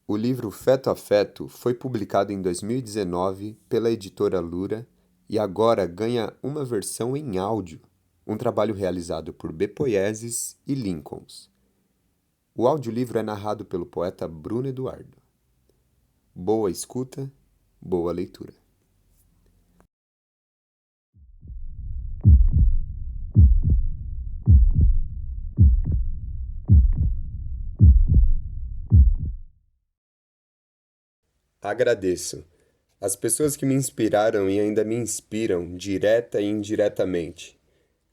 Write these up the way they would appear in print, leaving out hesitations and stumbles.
O livro Feto a Feto foi publicado em 2019 pela editora Lura e agora ganha uma versão em áudio, um trabalho realizado por Bepoieses e Lincolns. O audiolivro é narrado pelo poeta Bruno Eduardo. Boa escuta, boa leitura. Agradeço. As pessoas que me inspiraram e ainda me inspiram, direta e indiretamente.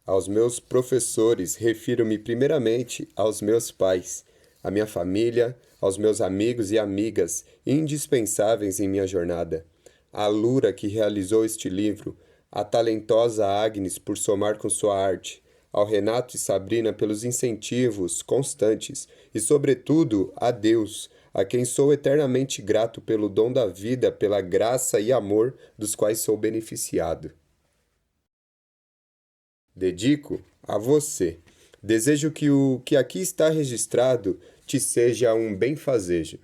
Aos meus professores, refiro-me primeiramente aos meus pais, à minha família, aos meus amigos e amigas indispensáveis em minha jornada. À Lura, que realizou este livro, à talentosa Agnes por somar com sua arte, ao Renato e Sabrina pelos incentivos constantes e, sobretudo, a Deus, a quem sou eternamente grato pelo dom da vida, pela graça e amor dos quais sou beneficiado. Dedico a você. Desejo que o que aqui está registrado te seja um benfazejo.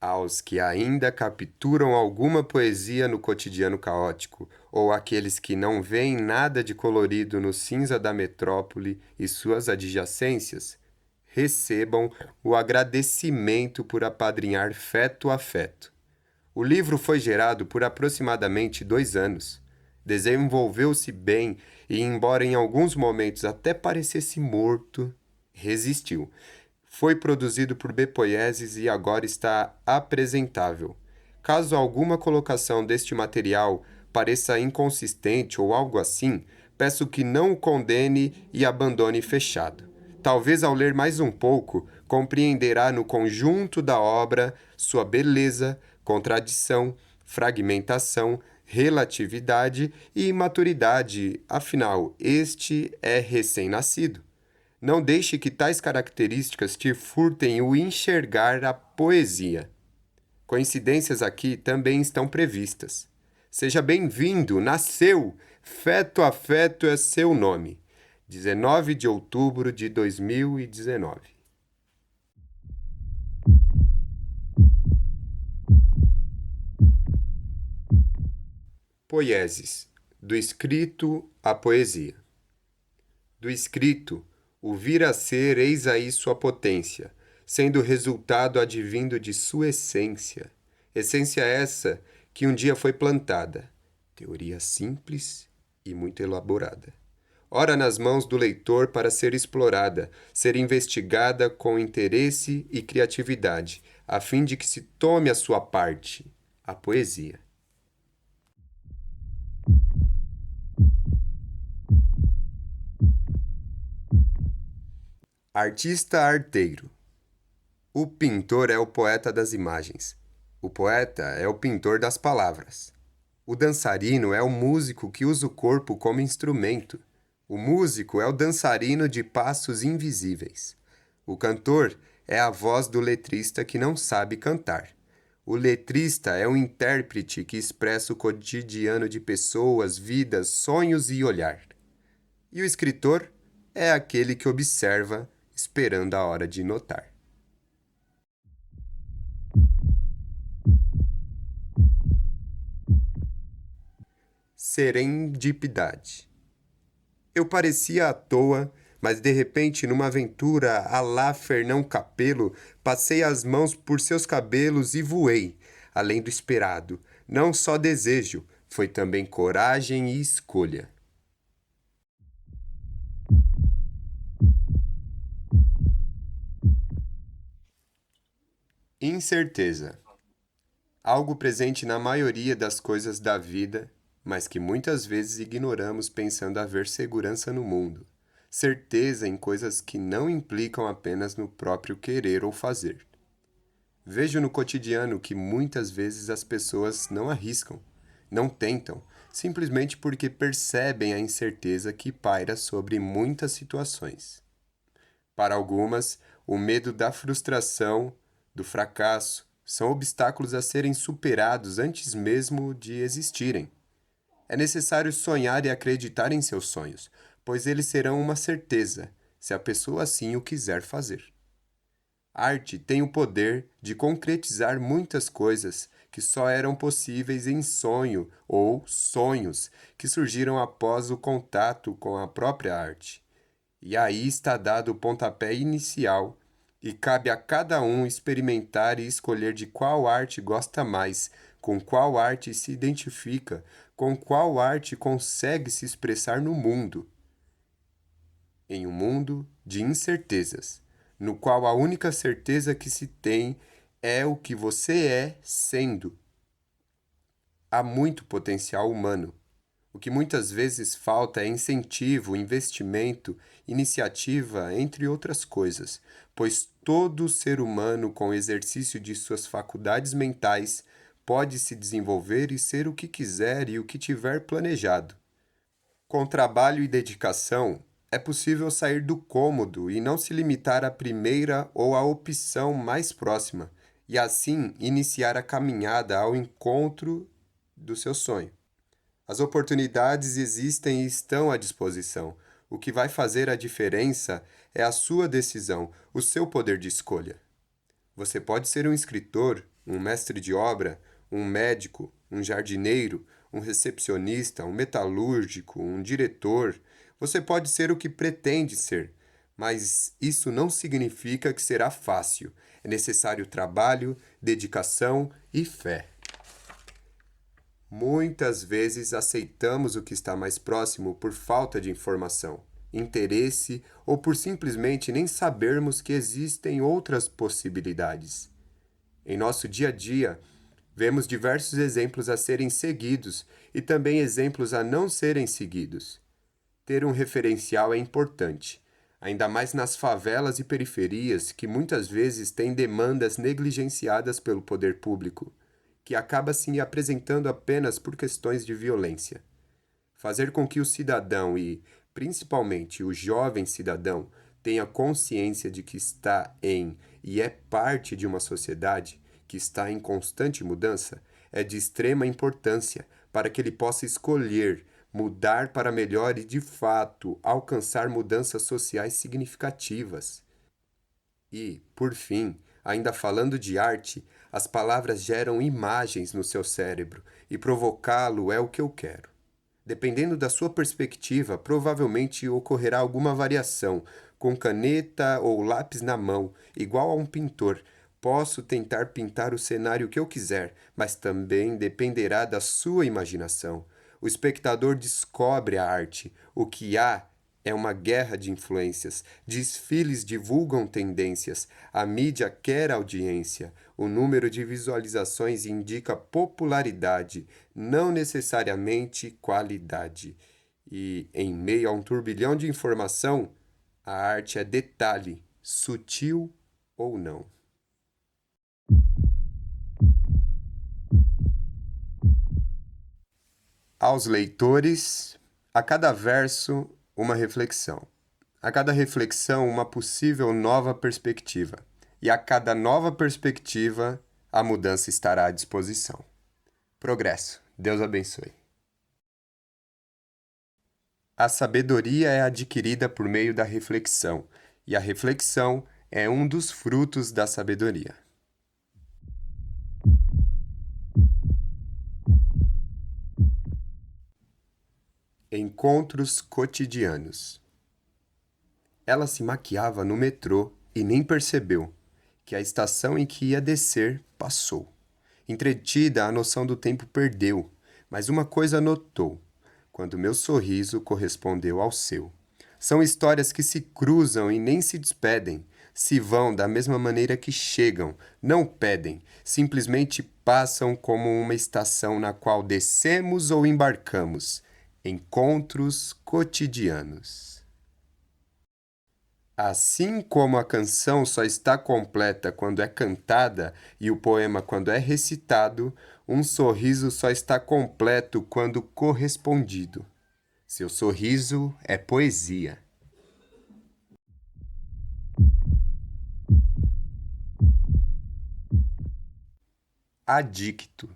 Aos que ainda capturam alguma poesia no cotidiano caótico, ou aqueles que não veem nada de colorido no cinza da metrópole e suas adjacências, recebam o agradecimento por apadrinhar Feto a Feto. O livro foi gerado por aproximadamente 2 anos. Desenvolveu-se bem e, embora em alguns momentos até parecesse morto, resistiu. Foi produzido por Bepoieses e agora está apresentável. Caso alguma colocação deste material pareça inconsistente ou algo assim, peço que não o condene e abandone fechado. Talvez ao ler mais um pouco, compreenderá no conjunto da obra sua beleza, contradição, fragmentação, relatividade e imaturidade, afinal, este é recém-nascido. Não deixe que tais características te furtem o enxergar a poesia. Coincidências aqui também estão previstas. Seja bem-vindo, nasceu! Feto a Feto é seu nome. 19 de outubro de 2019. Poieses, do escrito à poesia. Do escrito, o vir a ser, eis aí sua potência, sendo o resultado advindo de sua essência. Essência essa que um dia foi plantada, teoria simples e muito elaborada. Ora nas mãos do leitor para ser explorada, ser investigada com interesse e criatividade, a fim de que se tome a sua parte, a poesia. Artista arteiro. O pintor é o poeta das imagens. O poeta é o pintor das palavras. O dançarino é o músico que usa o corpo como instrumento. O músico é o dançarino de passos invisíveis. O cantor é a voz do letrista que não sabe cantar. O letrista é o intérprete que expressa o cotidiano de pessoas, vidas, sonhos e olhar. E o escritor é aquele que observa, esperando a hora de notar. Serendipidade. Eu parecia à toa, mas de repente, numa aventura à la Fernão Capelo, passei as mãos por seus cabelos e voei, além do esperado. Não só desejo, foi também coragem e escolha. Incerteza. Algo presente na maioria das coisas da vida, mas que muitas vezes ignoramos pensando haver segurança no mundo. Certeza em coisas que não implicam apenas no próprio querer ou fazer. Vejo no cotidiano que muitas vezes as pessoas não arriscam, não tentam, simplesmente porque percebem a incerteza que paira sobre muitas situações. Para algumas, o medo da frustração, do fracasso, são obstáculos a serem superados antes mesmo de existirem. É necessário sonhar e acreditar em seus sonhos, pois eles serão uma certeza, se a pessoa assim o quiser fazer. Arte tem o poder de concretizar muitas coisas que só eram possíveis em sonho ou sonhos que surgiram após o contato com a própria arte. E aí está dado o pontapé inicial, e cabe a cada um experimentar e escolher de qual arte gosta mais, com qual arte se identifica, com qual arte consegue se expressar no mundo. Em um mundo de incertezas, no qual a única certeza que se tem é o que você é sendo. Há muito potencial humano. O que muitas vezes falta é incentivo, investimento, iniciativa, entre outras coisas, pois todo ser humano, com o exercício de suas faculdades mentais, pode se desenvolver e ser o que quiser e o que tiver planejado. Com trabalho e dedicação, é possível sair do cômodo e não se limitar à primeira ou à opção mais próxima, e assim iniciar a caminhada ao encontro do seu sonho. As oportunidades existem e estão à disposição. O que vai fazer a diferença é a sua decisão, o seu poder de escolha. Você pode ser um escritor, um mestre de obra, um médico, um jardineiro, um recepcionista, um metalúrgico, um diretor. Você pode ser o que pretende ser, mas isso não significa que será fácil. É necessário trabalho, dedicação e fé. Muitas vezes aceitamos o que está mais próximo por falta de informação, interesse ou por simplesmente nem sabermos que existem outras possibilidades. Em nosso dia a dia, vemos diversos exemplos a serem seguidos e também exemplos a não serem seguidos. Ter um referencial é importante, ainda mais nas favelas e periferias que muitas vezes têm demandas negligenciadas pelo poder público, que acaba se apresentando apenas por questões de violência. Fazer com que o cidadão e, principalmente, o jovem cidadão tenha consciência de que está em e é parte de uma sociedade que está em constante mudança é de extrema importância para que ele possa escolher mudar para melhor e, de fato, alcançar mudanças sociais significativas. E, por fim, ainda falando de arte, as palavras geram imagens no seu cérebro e provocá-lo é o que eu quero. Dependendo da sua perspectiva, provavelmente ocorrerá alguma variação. Com caneta ou lápis na mão, igual a um pintor, posso tentar pintar o cenário que eu quiser, mas também dependerá da sua imaginação. O espectador descobre a arte. O que há é uma guerra de influências. Desfiles divulgam tendências. A mídia quer audiência. O número de visualizações indica popularidade, não necessariamente qualidade. E, em meio a um turbilhão de informação, a arte é detalhe, sutil ou não. Aos leitores, a cada verso, uma reflexão. A cada reflexão, uma possível nova perspectiva. E a cada nova perspectiva, a mudança estará à disposição. Progresso. Deus abençoe. A sabedoria é adquirida por meio da reflexão, e a reflexão é um dos frutos da sabedoria. Encontros cotidianos. Ela se maquiava no metrô e nem percebeu que a estação em que ia descer passou. Entretida, a noção do tempo perdeu, mas uma coisa notou, quando meu sorriso correspondeu ao seu. São histórias que se cruzam e nem se despedem, se vão da mesma maneira que chegam, não pedem, simplesmente passam como uma estação na qual descemos ou embarcamos. Encontros cotidianos. Assim como a canção só está completa quando é cantada e o poema quando é recitado, um sorriso só está completo quando correspondido. Seu sorriso é poesia. Adicto.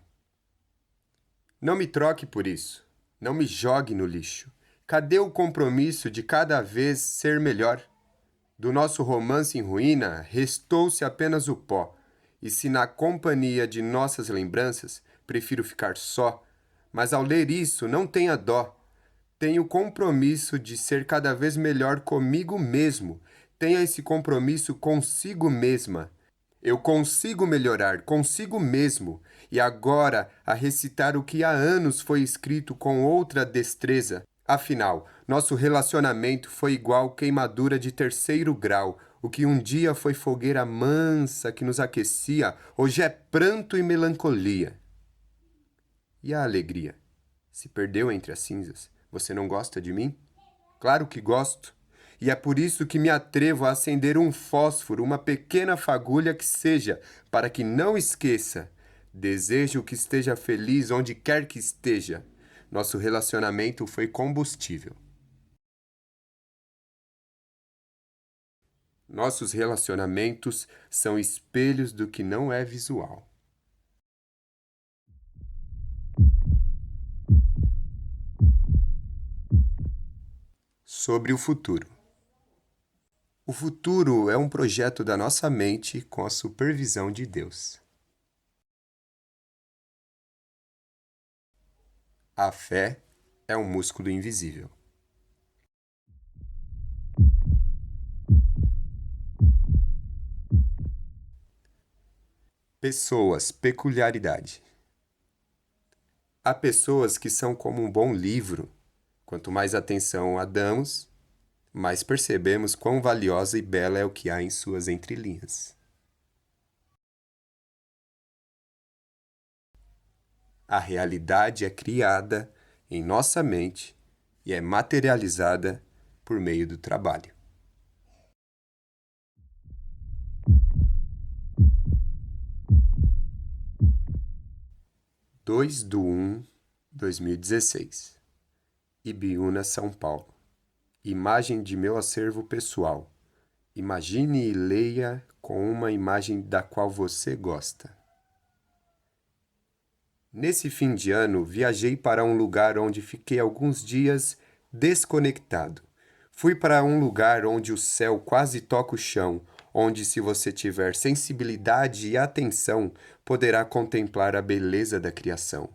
Não me troque por isso. Não me jogue no lixo. Cadê o compromisso de cada vez ser melhor? Do nosso romance em ruína, restou-se apenas o pó. E se na companhia de nossas lembranças, prefiro ficar só, mas ao ler isso, não tenha dó. Tenho o compromisso de ser cada vez melhor comigo mesmo. Tenha esse compromisso consigo mesma. Eu consigo melhorar consigo mesmo, e agora a recitar o que há anos foi escrito com outra destreza. Afinal, nosso relacionamento foi igual queimadura de terceiro grau. O que um dia foi fogueira mansa que nos aquecia, hoje é pranto e melancolia. E a alegria? Se perdeu entre as cinzas. Você não gosta de mim? Claro que gosto. E é por isso que me atrevo a acender um fósforo, uma pequena fagulha que seja, para que não esqueça. Desejo que esteja feliz onde quer que esteja. Nosso relacionamento foi combustível. Nossos relacionamentos são espelhos do que não é visual. Sobre o futuro. O futuro é um projeto da nossa mente com a supervisão de Deus. A fé é um músculo invisível. Pessoas, peculiaridade. Há pessoas que são como um bom livro. Quanto mais atenção a damos, mais percebemos quão valiosa e bela é o que há em suas entrelinhas. A realidade é criada em nossa mente e é materializada por meio do trabalho. 2/1/2016. Ibiúna, São Paulo. Imagem de meu acervo pessoal. Imagine e leia com uma imagem da qual você gosta. Nesse fim de ano, viajei para um lugar onde fiquei alguns dias desconectado. Fui para um lugar onde o céu quase toca o chão, onde, se você tiver sensibilidade e atenção, poderá contemplar a beleza da criação.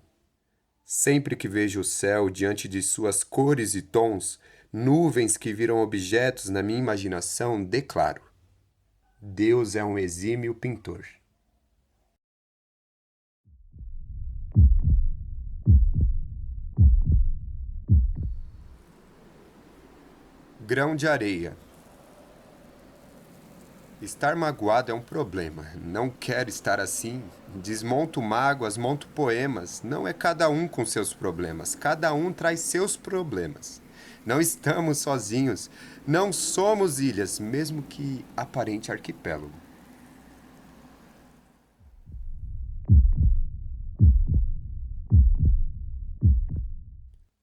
Sempre que vejo o céu diante de suas cores e tons, nuvens que viram objetos na minha imaginação, declaro: Deus é um exímio pintor. Grão de areia. Estar magoado é um problema. Não quero estar assim. Desmonto mágoas, monto poemas. Não é cada um com seus problemas. Cada um traz seus problemas. Não estamos sozinhos. Não somos ilhas, mesmo que aparente arquipélago.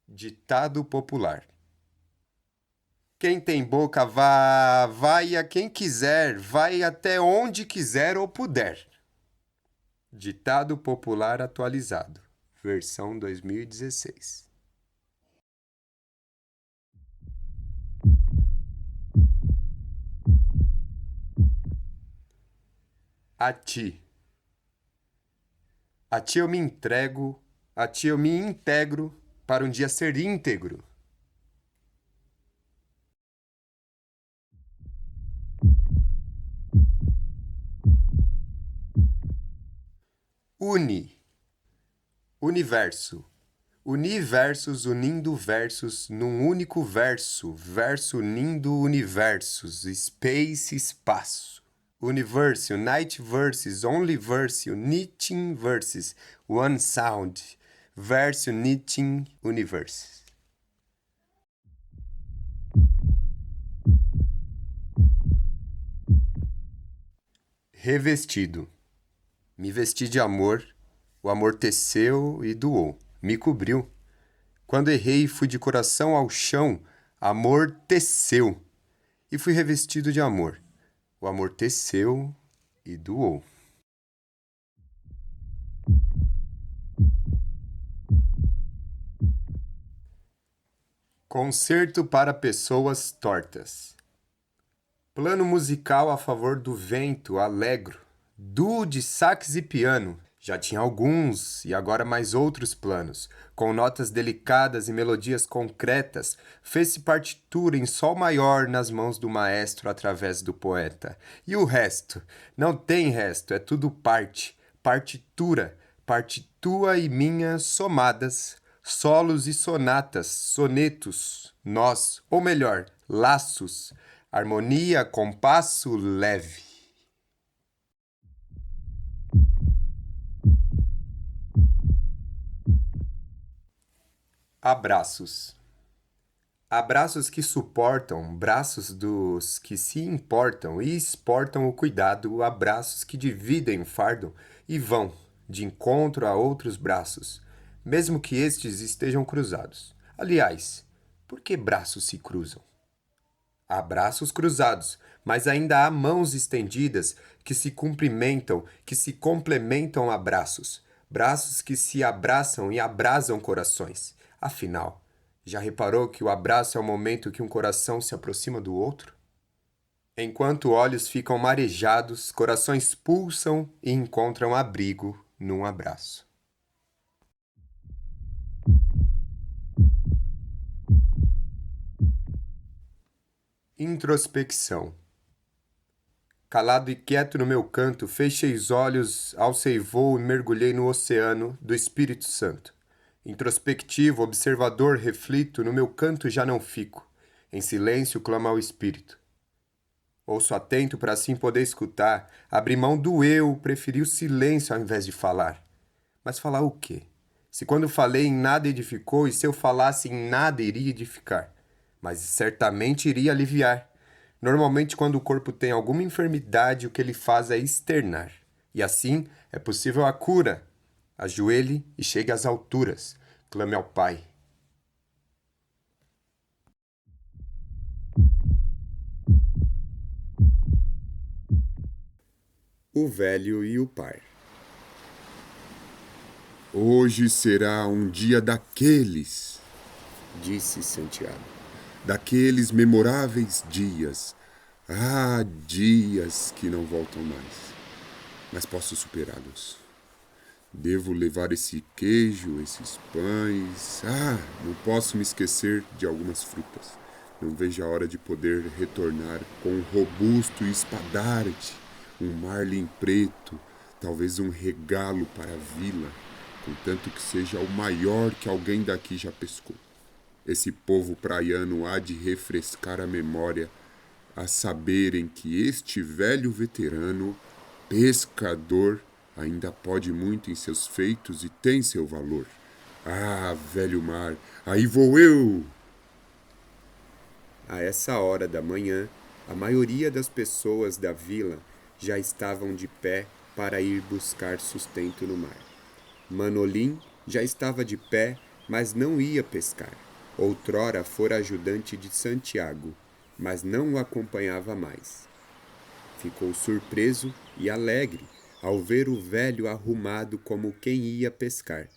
Ditado popular. Quem tem boca vá, vai a quem quiser, vai até onde quiser ou puder. Ditado popular atualizado, versão 2016. A ti. A ti eu me entrego, a ti eu me integro para um dia ser íntegro. Uni. Universo. Universos unindo versos num único verso. Verso unindo universos. Space, espaço. Universe, unite verses, only verse, uniting verses, one sound. Verse, uniting universe. Revestido. Me vesti de amor, o amor teceu e doou, me cobriu. Quando errei e fui de coração ao chão, amor teceu. E fui revestido de amor. O amor teceu e doou. Concerto para pessoas tortas. Plano musical a favor do vento, alegro. Duo de sax e piano. Já tinha alguns e agora mais outros planos. Com notas delicadas e melodias concretas, fez-se partitura em sol maior nas mãos do maestro através do poeta. E o resto? Não tem resto, é tudo parte. Partitura. Parte tua e minha somadas. Solos e sonatas, sonetos, nós, ou melhor, laços. Harmonia, compasso leve. Abraços. Abraços que suportam, braços dos que se importam e exportam o cuidado, abraços que dividem o fardo e vão de encontro a outros braços, mesmo que estes estejam cruzados. Aliás, por que braços se cruzam? Há braços cruzados, mas ainda há mãos estendidas que se cumprimentam, que se complementam a braços. Braços que se abraçam e abrasam corações. Afinal, já reparou que o abraço é o momento que um coração se aproxima do outro? Enquanto olhos ficam marejados, corações pulsam e encontram abrigo num abraço. Introspecção. Calado e quieto no meu canto, fechei os olhos, alcei voo e mergulhei no oceano do Espírito Santo. Introspectivo, observador, reflito, no meu canto já não fico. Em silêncio clamo ao Espírito. Ouço atento para assim poder escutar, abri mão do eu, preferi o silêncio ao invés de falar. Mas falar o quê? Se quando falei em nada edificou, e se eu falasse em nada iria edificar. Mas certamente iria aliviar. Normalmente, quando o corpo tem alguma enfermidade, o que ele faz é externar. E assim é possível a cura. Ajoelhe e chegue às alturas. Clame ao Pai. O velho e o par. Hoje será um dia daqueles, Disse Santiago. daqueles memoráveis dias. Ah, dias que não voltam mais. Mas posso superá-los. Devo levar esse queijo, esses pães. Ah, não posso me esquecer de algumas frutas. Não vejo a hora de poder retornar com um robusto espadarte, um marlim preto, talvez um regalo para a vila, contanto que seja o maior que alguém daqui já pescou. Esse povo praiano há de refrescar a memória, a saberem que este velho veterano, pescador, ainda pode muito em seus feitos e tem seu valor. Ah, velho mar, aí vou eu! A essa hora da manhã, a maioria das pessoas da vila já estavam de pé para ir buscar sustento no mar. Manolim já estava de pé, mas não ia pescar. Outrora fora ajudante de Santiago, mas não o acompanhava mais. Ficou surpreso e alegre ao ver o velho arrumado como quem ia pescar,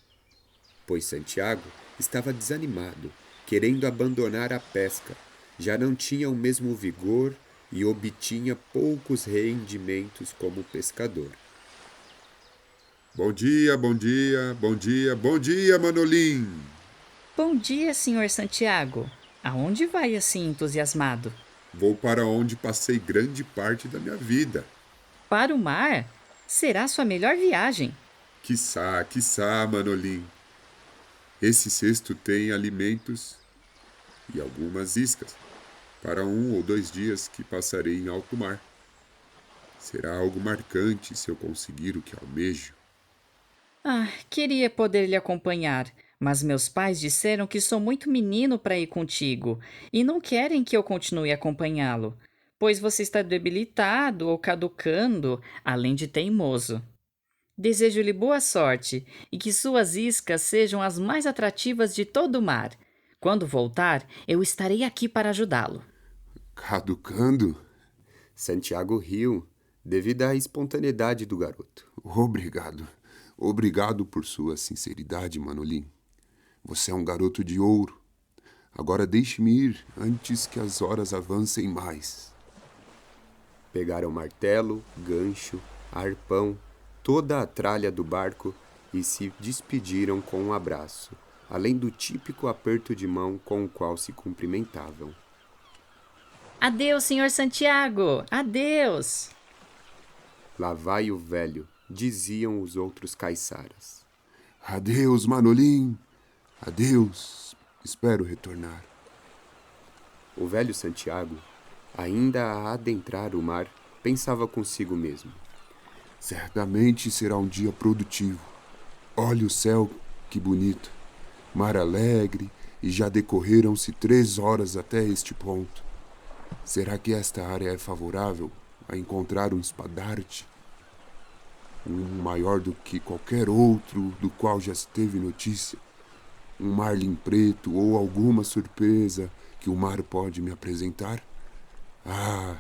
pois Santiago estava desanimado, querendo abandonar a pesca, já não tinha o mesmo vigor e obtinha poucos rendimentos como pescador. Bom dia, bom dia, bom dia, bom dia, Manolim! Bom dia, senhor Santiago. Aonde vai assim entusiasmado? Vou para onde passei grande parte da minha vida. Para o mar? Será sua melhor viagem. Quiçá, Manolim. Esse cesto tem alimentos e algumas iscas para 1 ou 2 dias que passarei em alto mar. Será algo marcante se eu conseguir o que almejo. Queria poder lhe acompanhar, mas meus pais disseram que sou muito menino para ir contigo e não querem que eu continue a acompanhá-lo, pois você está debilitado ou caducando, além de teimoso. Desejo-lhe boa sorte e que suas iscas sejam as mais atrativas de todo o mar. Quando voltar, eu estarei aqui para ajudá-lo. Caducando? Santiago riu, devido à espontaneidade do garoto. Obrigado. Obrigado por sua sinceridade, Manolim. Você é um garoto de ouro. Agora deixe-me ir antes que as horas avancem mais. Pegaram martelo, gancho, arpão, toda a tralha do barco e se despediram com um abraço, além do típico aperto de mão com o qual se cumprimentavam. Adeus, senhor Santiago! Adeus! Lá vai o velho, diziam os outros caiçaras. Adeus, Manolim. Adeus. Espero retornar. O velho Santiago, ainda a adentrar o mar, pensava consigo mesmo. Certamente será um dia produtivo. Olhe o céu, que bonito. Mar alegre, e já decorreram-se 3 horas até este ponto. Será que esta área é favorável a encontrar um espadarte? Um maior do que qualquer outro do qual já se teve notícia? Um marlim preto ou alguma surpresa que o mar pode me apresentar? Ah,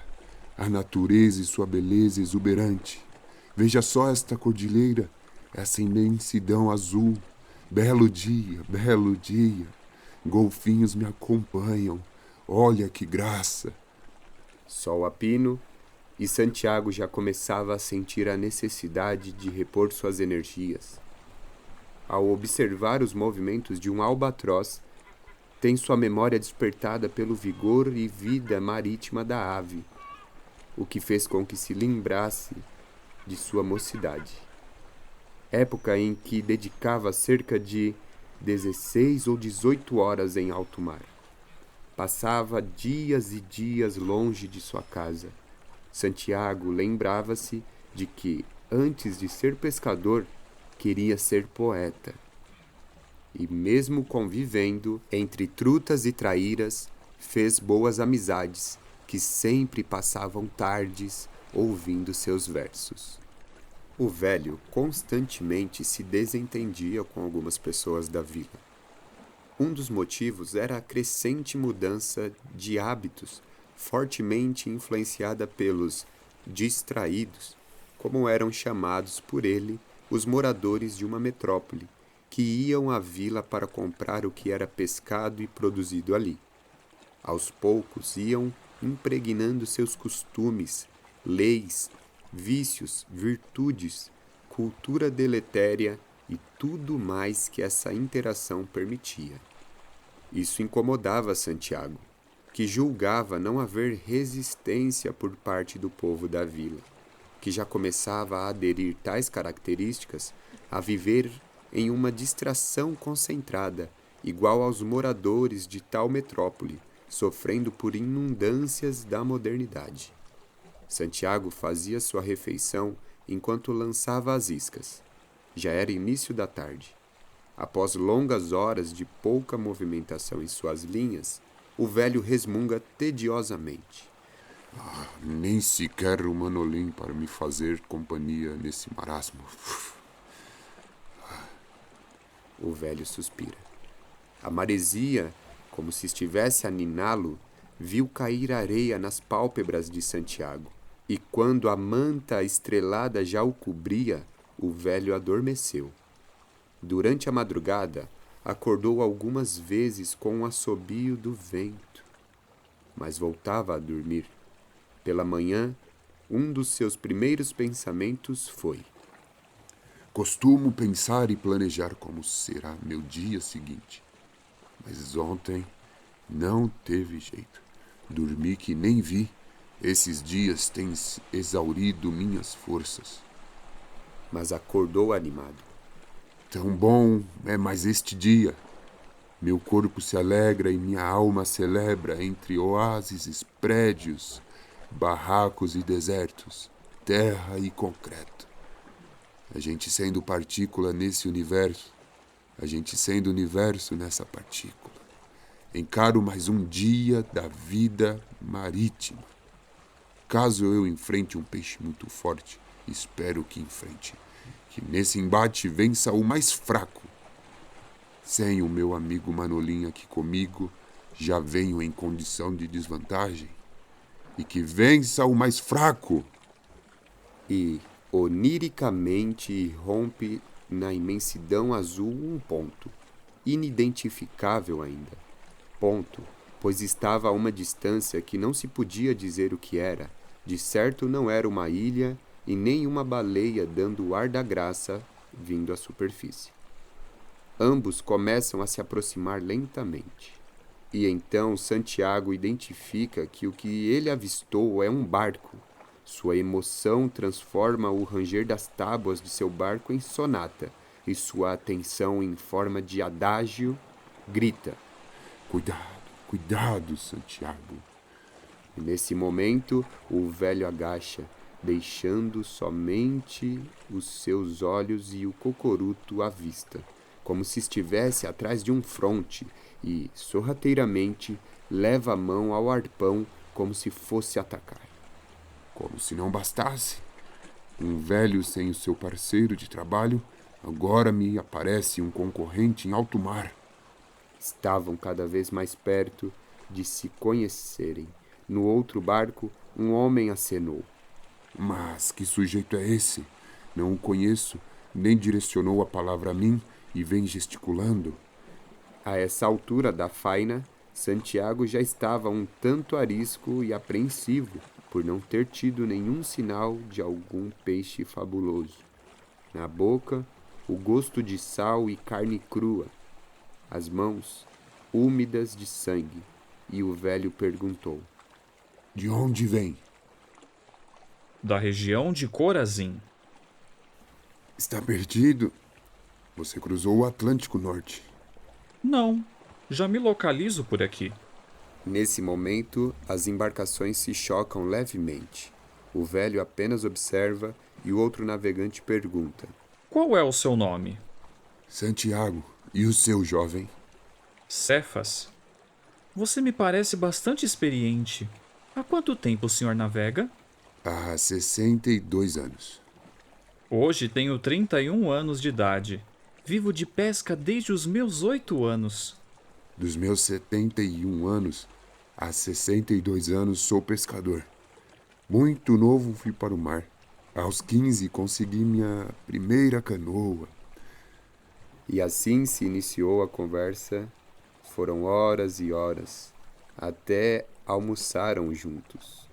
a natureza e sua beleza exuberante. Veja só esta cordilheira, essa imensidão azul. Belo dia, belo dia. Golfinhos me acompanham. Olha que graça. Sol a pino, e Santiago já começava a sentir a necessidade de repor suas energias. Ao observar os movimentos de um albatroz, tem sua memória despertada pelo vigor e vida marítima da ave, o que fez com que se lembrasse de sua mocidade, época em que dedicava cerca de 16 ou 18 horas em alto mar. Passava dias e dias longe de sua casa. Santiago lembrava-se de que, antes de ser pescador, queria ser poeta. E mesmo convivendo entre trutas e traíras, fez boas amizades, que sempre passavam tardes ouvindo seus versos. O velho constantemente se desentendia com algumas pessoas da vila. Um dos motivos era a crescente mudança de hábitos, fortemente influenciada pelos distraídos, como eram chamados por ele os moradores de uma metrópole, que iam à vila para comprar o que era pescado e produzido ali. Aos poucos iam impregnando seus costumes, leis, vícios, virtudes, cultura deletéria e tudo mais que essa interação permitia. Isso incomodava Santiago, que julgava não haver resistência por parte do povo da vila, que já começava a aderir tais características a viver em uma distração concentrada, igual aos moradores de tal metrópole, sofrendo por inundâncias da modernidade. Santiago fazia sua refeição enquanto lançava as iscas. Já era início da tarde. Após longas horas de pouca movimentação em suas linhas, o velho resmunga tediosamente. Nem sequer o Manolim para me fazer companhia nesse marasmo. O velho suspira. A maresia, como se estivesse a niná-lo, viu cair areia nas pálpebras de Santiago, e quando a manta estrelada já o cobria, o velho adormeceu. Durante a madrugada, acordou algumas vezes com um assobio do vento, mas voltava a dormir. Pela manhã, um dos seus primeiros pensamentos foi: Costumo pensar e planejar como será meu dia seguinte. Mas ontem não teve jeito. Dormi que nem vi. Esses dias têm exaurido minhas forças. Mas acordou animado. Tão bom é mais este dia. Meu corpo se alegra e minha alma celebra entre oásis, prédios, barracos e desertos, terra e concreto. A gente sendo partícula nesse universo, a gente sendo universo nessa partícula. Encaro mais um dia da vida marítima. Caso eu enfrente um peixe muito forte, espero que enfrente. Que nesse embate vença o mais fraco. Sem o meu amigo Manolim aqui comigo, já venho em condição de desvantagem. E que vença o mais fraco. E, oniricamente, irrompe na imensidão azul um ponto, inidentificável ainda. Ponto, pois estava a uma distância que não se podia dizer o que era, De certo não era uma ilha e nem uma baleia dando o ar da graça vindo à superfície. Ambos começam a se aproximar lentamente. E então Santiago identifica que o que ele avistou é um barco. Sua emoção transforma o ranger das tábuas de seu barco em sonata, e sua atenção em forma de adágio grita: Cuidado, cuidado, Santiago. E nesse momento, o velho agacha, deixando somente os seus olhos e o cocoruto à vista, como se estivesse atrás de um fronte, e, sorrateiramente, leva a mão ao arpão como se fosse atacar. Como se não bastasse. Um velho sem o seu parceiro de trabalho, agora me aparece um concorrente em alto mar. Estavam cada vez mais perto de se conhecerem. No outro barco, um homem acenou. Mas que sujeito é esse? Não o conheço, nem direcionou a palavra a mim e vem gesticulando. A essa altura da faina, Santiago já estava um tanto arisco e apreensivo por não ter tido nenhum sinal de algum peixe fabuloso. Na boca, o gosto de sal e carne crua, as mãos úmidas de sangue, e o velho perguntou: De onde vem? Da região de Corazim. Está perdido? Você cruzou o Atlântico Norte. Não, já me localizo por aqui. Nesse momento, as embarcações se chocam levemente. O velho apenas observa e o outro navegante pergunta: Qual é o seu nome? Santiago, e o seu jovem? Cefas. Você me parece bastante experiente. Há quanto tempo o senhor navega? Há 62 anos. Hoje tenho 31 anos de idade. Vivo de pesca desde os meus 8 anos. Dos meus 71 anos, há 62 anos sou pescador. Muito novo fui para o mar. Aos 15 consegui minha primeira canoa. E assim se iniciou a conversa. Foram horas e horas, até almoçaram juntos.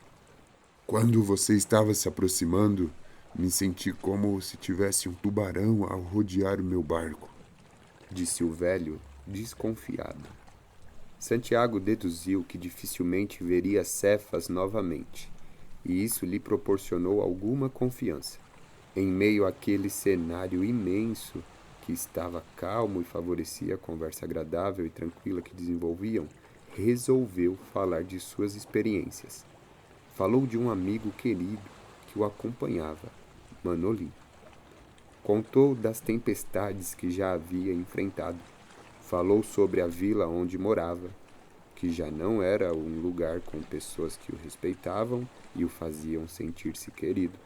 Quando você estava se aproximando, me senti como se tivesse um tubarão ao rodear o meu barco. Disse o velho, desconfiado. Santiago deduziu que dificilmente veria Cefas novamente, e isso lhe proporcionou alguma confiança. Em meio àquele cenário imenso, que estava calmo e favorecia a conversa agradável e tranquila que desenvolviam, resolveu falar de suas experiências. Falou de um amigo querido que o acompanhava, Manolim. Contou das tempestades que já havia enfrentado. Falou sobre a vila onde morava, que já não era um lugar com pessoas que o respeitavam e o faziam sentir-se querido.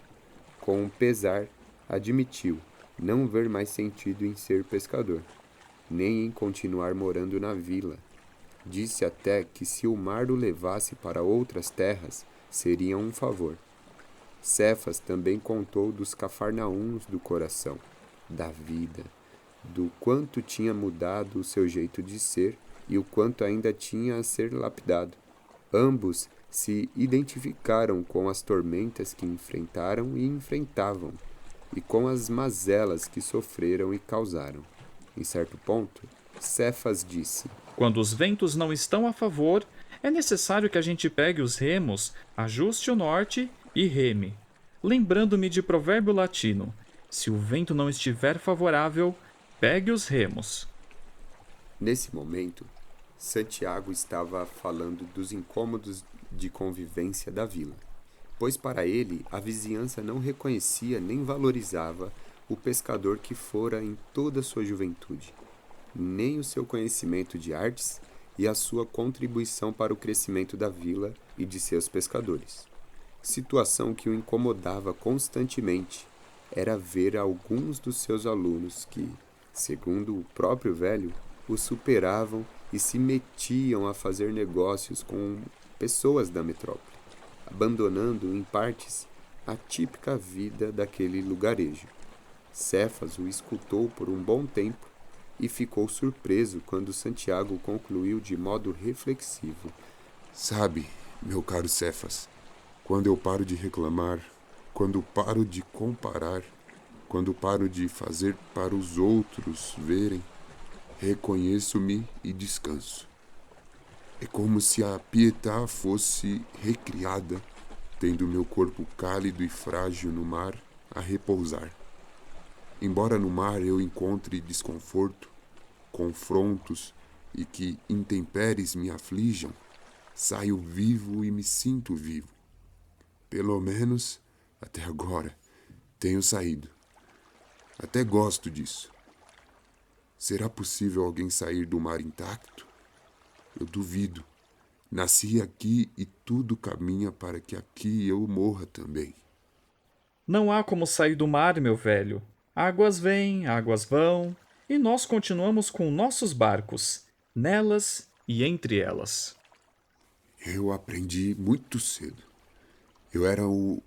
Com pesar, admitiu não ver mais sentido em ser pescador, nem em continuar morando na vila. Disse até que se o mar o levasse para outras terras, seria um favor. Cefas também contou dos cafarnaúns do coração, da vida, do quanto tinha mudado o seu jeito de ser e o quanto ainda tinha a ser lapidado. Ambos se identificaram com as tormentas que enfrentaram e enfrentavam, e com as mazelas que sofreram e causaram. Em certo ponto, Cefas disse: Quando os ventos não estão a favor, é necessário que a gente pegue os remos, ajuste o norte e reme. Lembrando-me de provérbio latino: se o vento não estiver favorável, pegue os remos. Nesse momento, Santiago estava falando dos incômodos de convivência da vila, pois para ele a vizinhança não reconhecia nem valorizava o pescador que fora em toda a sua juventude, nem o seu conhecimento de artes e a sua contribuição para o crescimento da vila e de seus pescadores. Situação que o incomodava constantemente era ver alguns dos seus alunos que, segundo o próprio velho, o superavam e se metiam a fazer negócios com pessoas da metrópole, abandonando, em partes, a típica vida daquele lugarejo. Cefas o escutou por um bom tempo e ficou surpreso quando Santiago concluiu de modo reflexivo: Sabe, meu caro Cefas, Quando eu paro de reclamar, quando paro de comparar, quando paro de fazer para os outros verem, reconheço-me e descanso. É como se a Pietà fosse recriada, tendo meu corpo cálido e frágil no mar a repousar. Embora no mar eu encontre desconforto, confrontos e que intempéries me aflijam, saio vivo e me sinto vivo. Pelo menos, até agora, tenho saído. Até gosto disso. Será possível alguém sair do mar intacto? Eu duvido. Nasci aqui e tudo caminha para que aqui eu morra também. Não há como sair do mar, meu velho. Águas vêm, águas vão, e nós continuamos com nossos barcos, nelas e entre elas. Eu aprendi muito cedo. Eu era o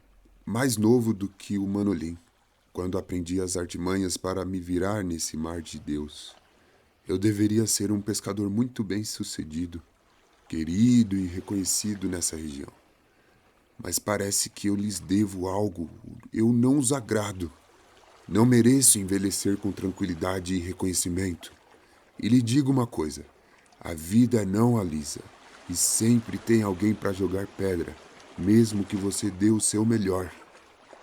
mais novo do que o Manolim, quando aprendi as artimanhas para me virar nesse mar de Deus. Eu deveria ser um pescador muito bem-sucedido, querido e reconhecido nessa região. Mas parece que eu lhes devo algo. Eu não os agrado. Não mereço envelhecer com tranquilidade e reconhecimento. E lhe digo uma coisa: a vida não alisa, e sempre tem alguém para jogar pedra, mesmo que você dê o seu melhor.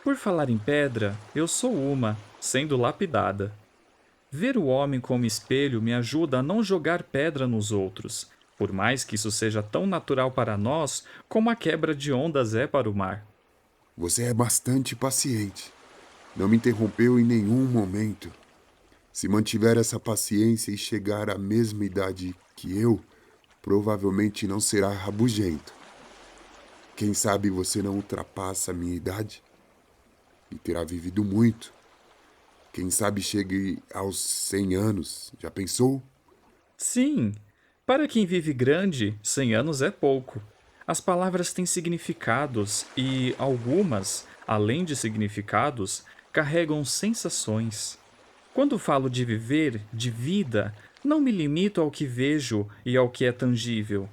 Por falar em pedra, eu sou uma, sendo lapidada. Ver o homem como espelho me ajuda a não jogar pedra nos outros, por mais que isso seja tão natural para nós como a quebra de ondas é para o mar. Você é bastante paciente. Não me interrompeu em nenhum momento. Se mantiver essa paciência e chegar à mesma idade que eu, provavelmente não será rabugento. Quem sabe você não ultrapassa a minha idade? E terá vivido muito. Quem sabe chegue aos 100 anos. Já pensou? Sim, para quem vive grande, 100 anos é pouco. As palavras têm significados e algumas, além de significados, carregam sensações. Quando falo de viver, de vida, não me limito ao que vejo e ao que é tangível.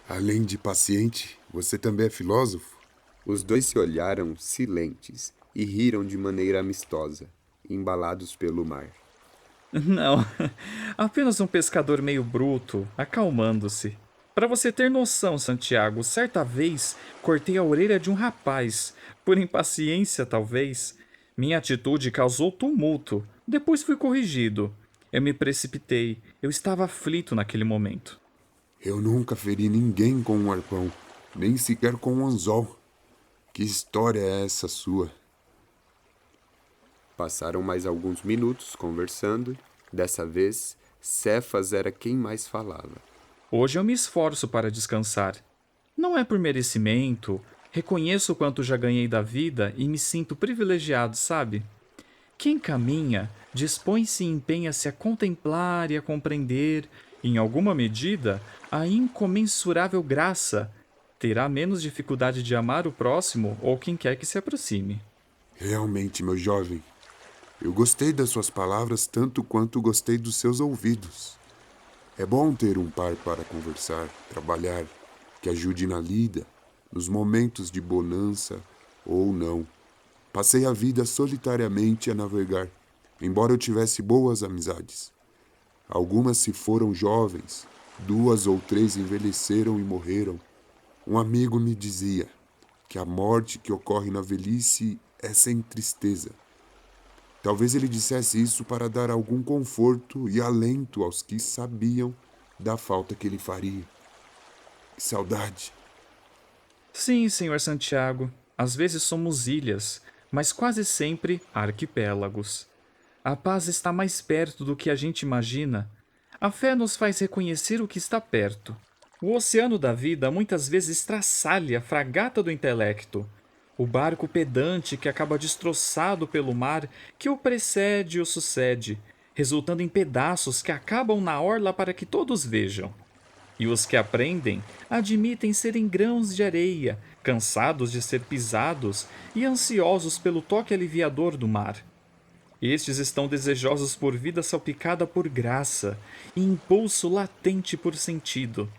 Além de paciente, você também é filósofo? Os dois se olharam silentes e riram de maneira amistosa, embalados pelo mar. Não, apenas um pescador meio bruto, acalmando-se. Para você ter noção, Santiago, certa vez cortei a orelha de um rapaz, por impaciência talvez. Minha atitude causou tumulto, depois fui corrigido. Eu me precipitei, eu estava aflito naquele momento. Eu nunca feri ninguém com um arpão, nem sequer com um anzol. Que história é essa sua? Passaram mais alguns minutos conversando. Dessa vez, Cefas era quem mais falava. Hoje eu me esforço para descansar. Não é por merecimento, reconheço o quanto já ganhei da vida e me sinto privilegiado, sabe? Quem caminha, dispõe-se e empenha-se a contemplar e a compreender, em alguma medida, a incomensurável graça. Terá menos dificuldade de amar o próximo ou quem quer que se aproxime. Realmente, meu jovem, eu gostei das suas palavras tanto quanto gostei dos seus ouvidos. É bom ter um par para conversar, trabalhar, que ajude na lida, nos momentos de bonança ou não. Passei a vida solitariamente a navegar, embora eu tivesse boas amizades. Algumas se foram jovens, 2 ou 3 envelheceram e morreram. Um amigo me dizia que a morte que ocorre na velhice é sem tristeza. Talvez ele dissesse isso para dar algum conforto e alento aos que sabiam da falta que ele faria. Que saudade! Sim, senhor Santiago, às vezes somos ilhas, mas quase sempre arquipélagos. A paz está mais perto do que a gente imagina. A fé nos faz reconhecer o que está perto. O oceano da vida muitas vezes traçalha a fragata do intelecto. O barco pedante que acaba destroçado pelo mar que o precede e o sucede, resultando em pedaços que acabam na orla para que todos vejam. E os que aprendem admitem serem grãos de areia, cansados de ser pisados e ansiosos pelo toque aliviador do mar. Estes estão desejosos por vida salpicada por graça e impulso latente por sentido.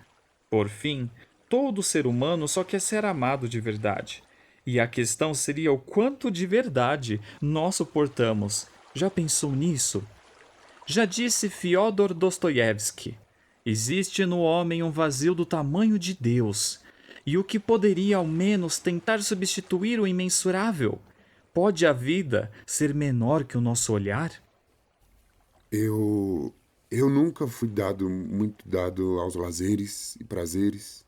Por fim, todo ser humano só quer ser amado de verdade, E a questão seria o quanto de verdade nós suportamos. Já pensou nisso? Já disse Fyodor Dostoiévski: existe no homem um vazio do tamanho de Deus. E o que poderia ao menos tentar substituir o imensurável? Pode a vida ser menor que o nosso olhar? Eu nunca fui muito dado aos lazeres e prazeres,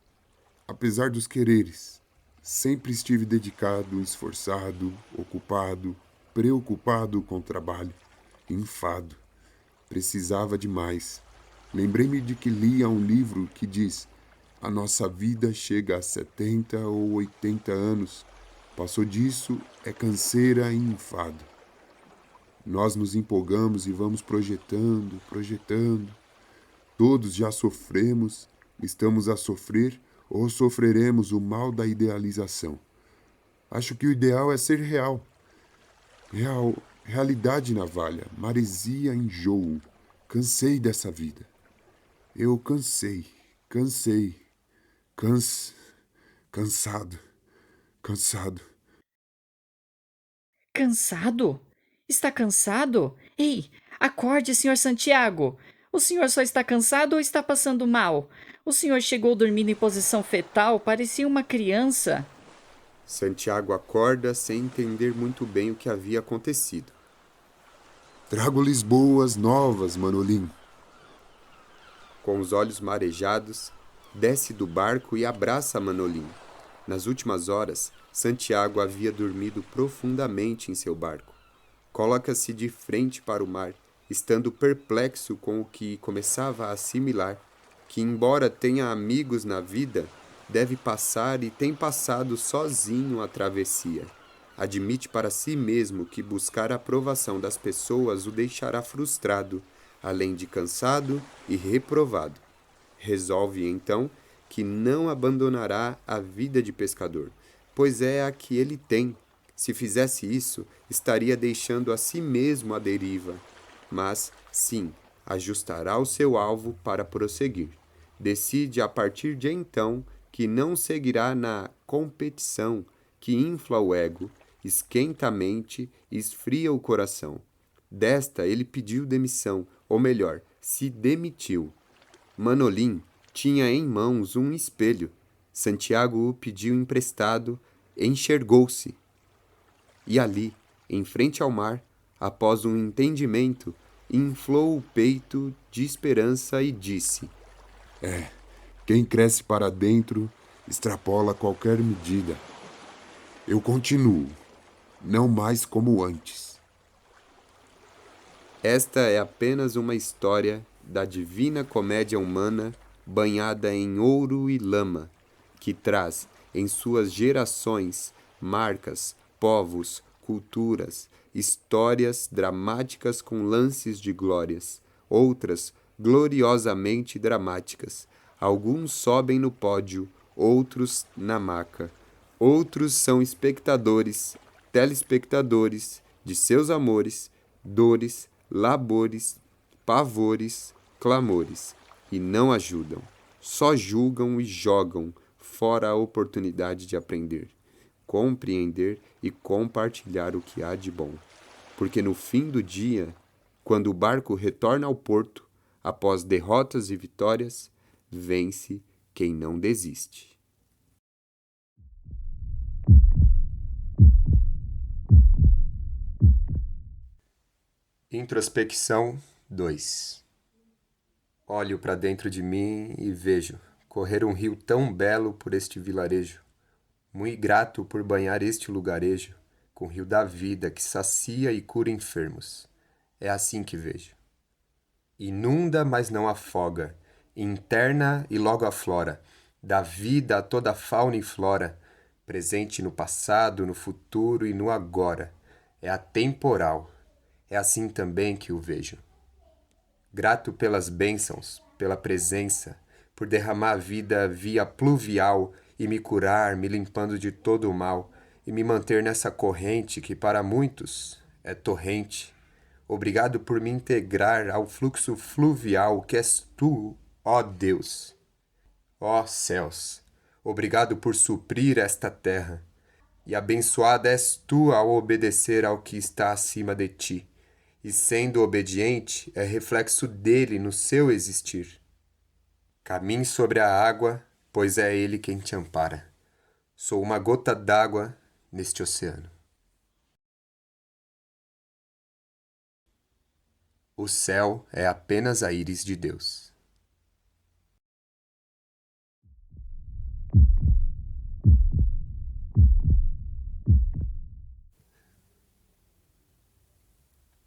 apesar dos quereres. Sempre estive dedicado, esforçado, ocupado, preocupado com o trabalho, enfado. Precisava de mais. Lembrei-me de que lia um livro que diz: a nossa vida chega a 70 ou 80 anos. Passou disso, é canseira e enfado. Nós nos empolgamos e vamos projetando, projetando. Todos já sofremos, estamos a sofrer ou sofreremos o mal da idealização. Acho que o ideal é ser real. Realidade navalha, maresia, enjoo. Cansei dessa vida. Eu cansei, cansado, cansado. Cansado? Está cansado? Ei, acorde, senhor Santiago! O senhor só está cansado ou está passando mal? O senhor chegou dormindo em posição fetal, parecia uma criança. Santiago acorda sem entender muito bem o que havia acontecido. Trago-lhes boas novas, Manolim. Com os olhos marejados, desce do barco e abraça Manolim. Nas últimas horas, Santiago havia dormido profundamente em seu barco. Coloca-se de frente para o mar, estando perplexo com o que começava a assimilar, que embora tenha amigos na vida, deve passar e tem passado sozinho a travessia. Admite para si mesmo que buscar a aprovação das pessoas o deixará frustrado, além de cansado e reprovado. Resolve, então, que não abandonará a vida de pescador, pois é a que ele tem. Se fizesse isso, estaria deixando a si mesmo à deriva. Mas, sim, ajustará o seu alvo para prosseguir. Decide a partir de então que não seguirá na competição que infla o ego, esquenta a mente e esfria o coração. Desta ele pediu demissão, ou melhor, se demitiu. Manolim tinha em mãos um espelho. Santiago o pediu emprestado, enxergou-se. E ali, em frente ao mar, após um entendimento, inflou o peito de esperança e disse: Quem cresce para dentro extrapola qualquer medida. Eu continuo, não mais como antes. esta é apenas uma história da divina comédia humana banhada em ouro e lama, que traz em suas gerações marcas, povos, culturas, histórias dramáticas com lances de glórias, outras gloriosamente dramáticas. Alguns sobem no pódio, outros na maca. Outros são espectadores, telespectadores de seus amores, dores, labores, pavores, clamores, e não ajudam, só julgam e jogam fora a oportunidade de aprender, compreender e compartilhar o que há de bom. Porque no fim do dia, quando o barco retorna ao porto, após derrotas e vitórias, vence quem não desiste. Introspecção 2. Olho para dentro de mim e vejo correr um rio tão belo por este vilarejo. Muito grato por banhar este lugarejo, com o rio da vida que sacia e cura enfermos. É assim que vejo. Inunda, mas não afoga, interna e logo aflora, dá vida a toda a fauna e flora, presente no passado, no futuro e no agora. É atemporal. É assim também que o vejo. Grato pelas bênçãos, pela presença, por derramar a vida via pluvial e me curar, me limpando de todo o mal, e me manter nessa corrente que para muitos é torrente. Obrigado por me integrar ao fluxo fluvial que és tu, ó Deus. Ó céus, obrigado por suprir esta terra. E abençoada és tu ao obedecer ao que está acima de ti, e sendo obediente é reflexo dele no seu existir. Caminhe sobre a água, pois é ele quem te ampara. Sou uma gota d'água neste oceano. O céu é apenas a íris de Deus.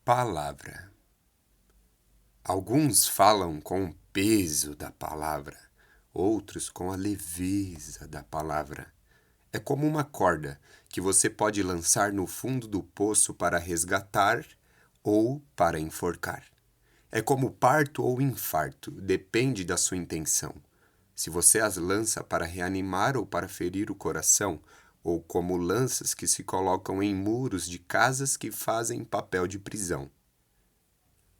Palavra. Alguns falam com o peso da palavra, outros com a leveza da palavra. É como uma corda que você pode lançar no fundo do poço para resgatar ou para enforcar. É como parto ou infarto, depende da sua intenção. Se você as lança para reanimar ou para ferir o coração, ou como lanças que se colocam em muros de casas que fazem papel de prisão.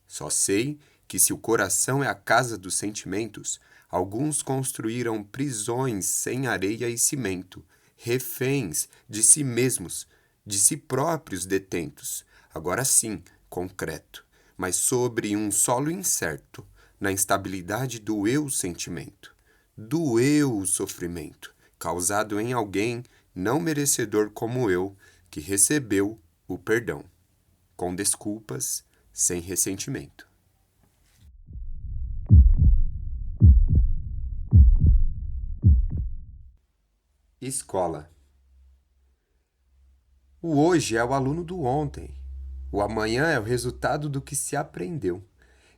Só sei que se o coração é a casa dos sentimentos, alguns construíram prisões sem areia e cimento, reféns de si mesmos, de si próprios detentos, agora sim, concreto, mas sobre um solo incerto, na instabilidade do eu sentimento, do eu sofrimento, causado em alguém não merecedor como eu, que recebeu o perdão, com desculpas, sem ressentimento. Escola. O hoje é o aluno do ontem. O amanhã é o resultado do que se aprendeu.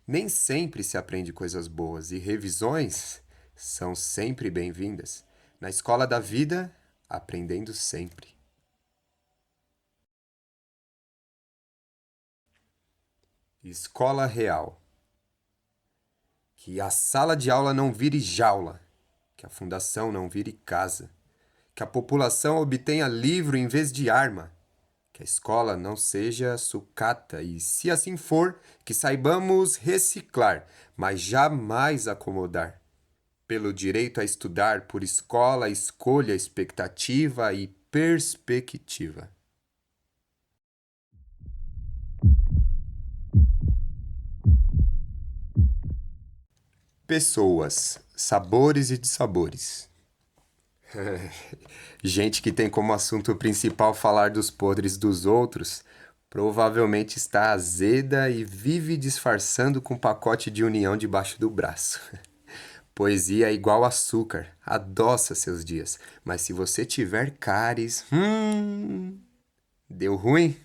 Nem sempre se aprende coisas boas e revisões são sempre bem-vindas. Na escola da vida, aprendendo sempre. Escola real. Que a sala de aula não vire jaula, que a fundação não vire casa, que a população obtenha livro em vez de arma, que a escola não seja sucata e, se assim for, que saibamos reciclar, mas jamais acomodar. Pelo direito a estudar por escola, escolha, expectativa e perspectiva. Pessoas, sabores e dissabores. Gente que tem como assunto principal falar dos podres dos outros, provavelmente está azeda e vive disfarçando com um pacote de união debaixo do braço. Poesia é igual açúcar, adoça seus dias, mas se você tiver cáries, deu ruim?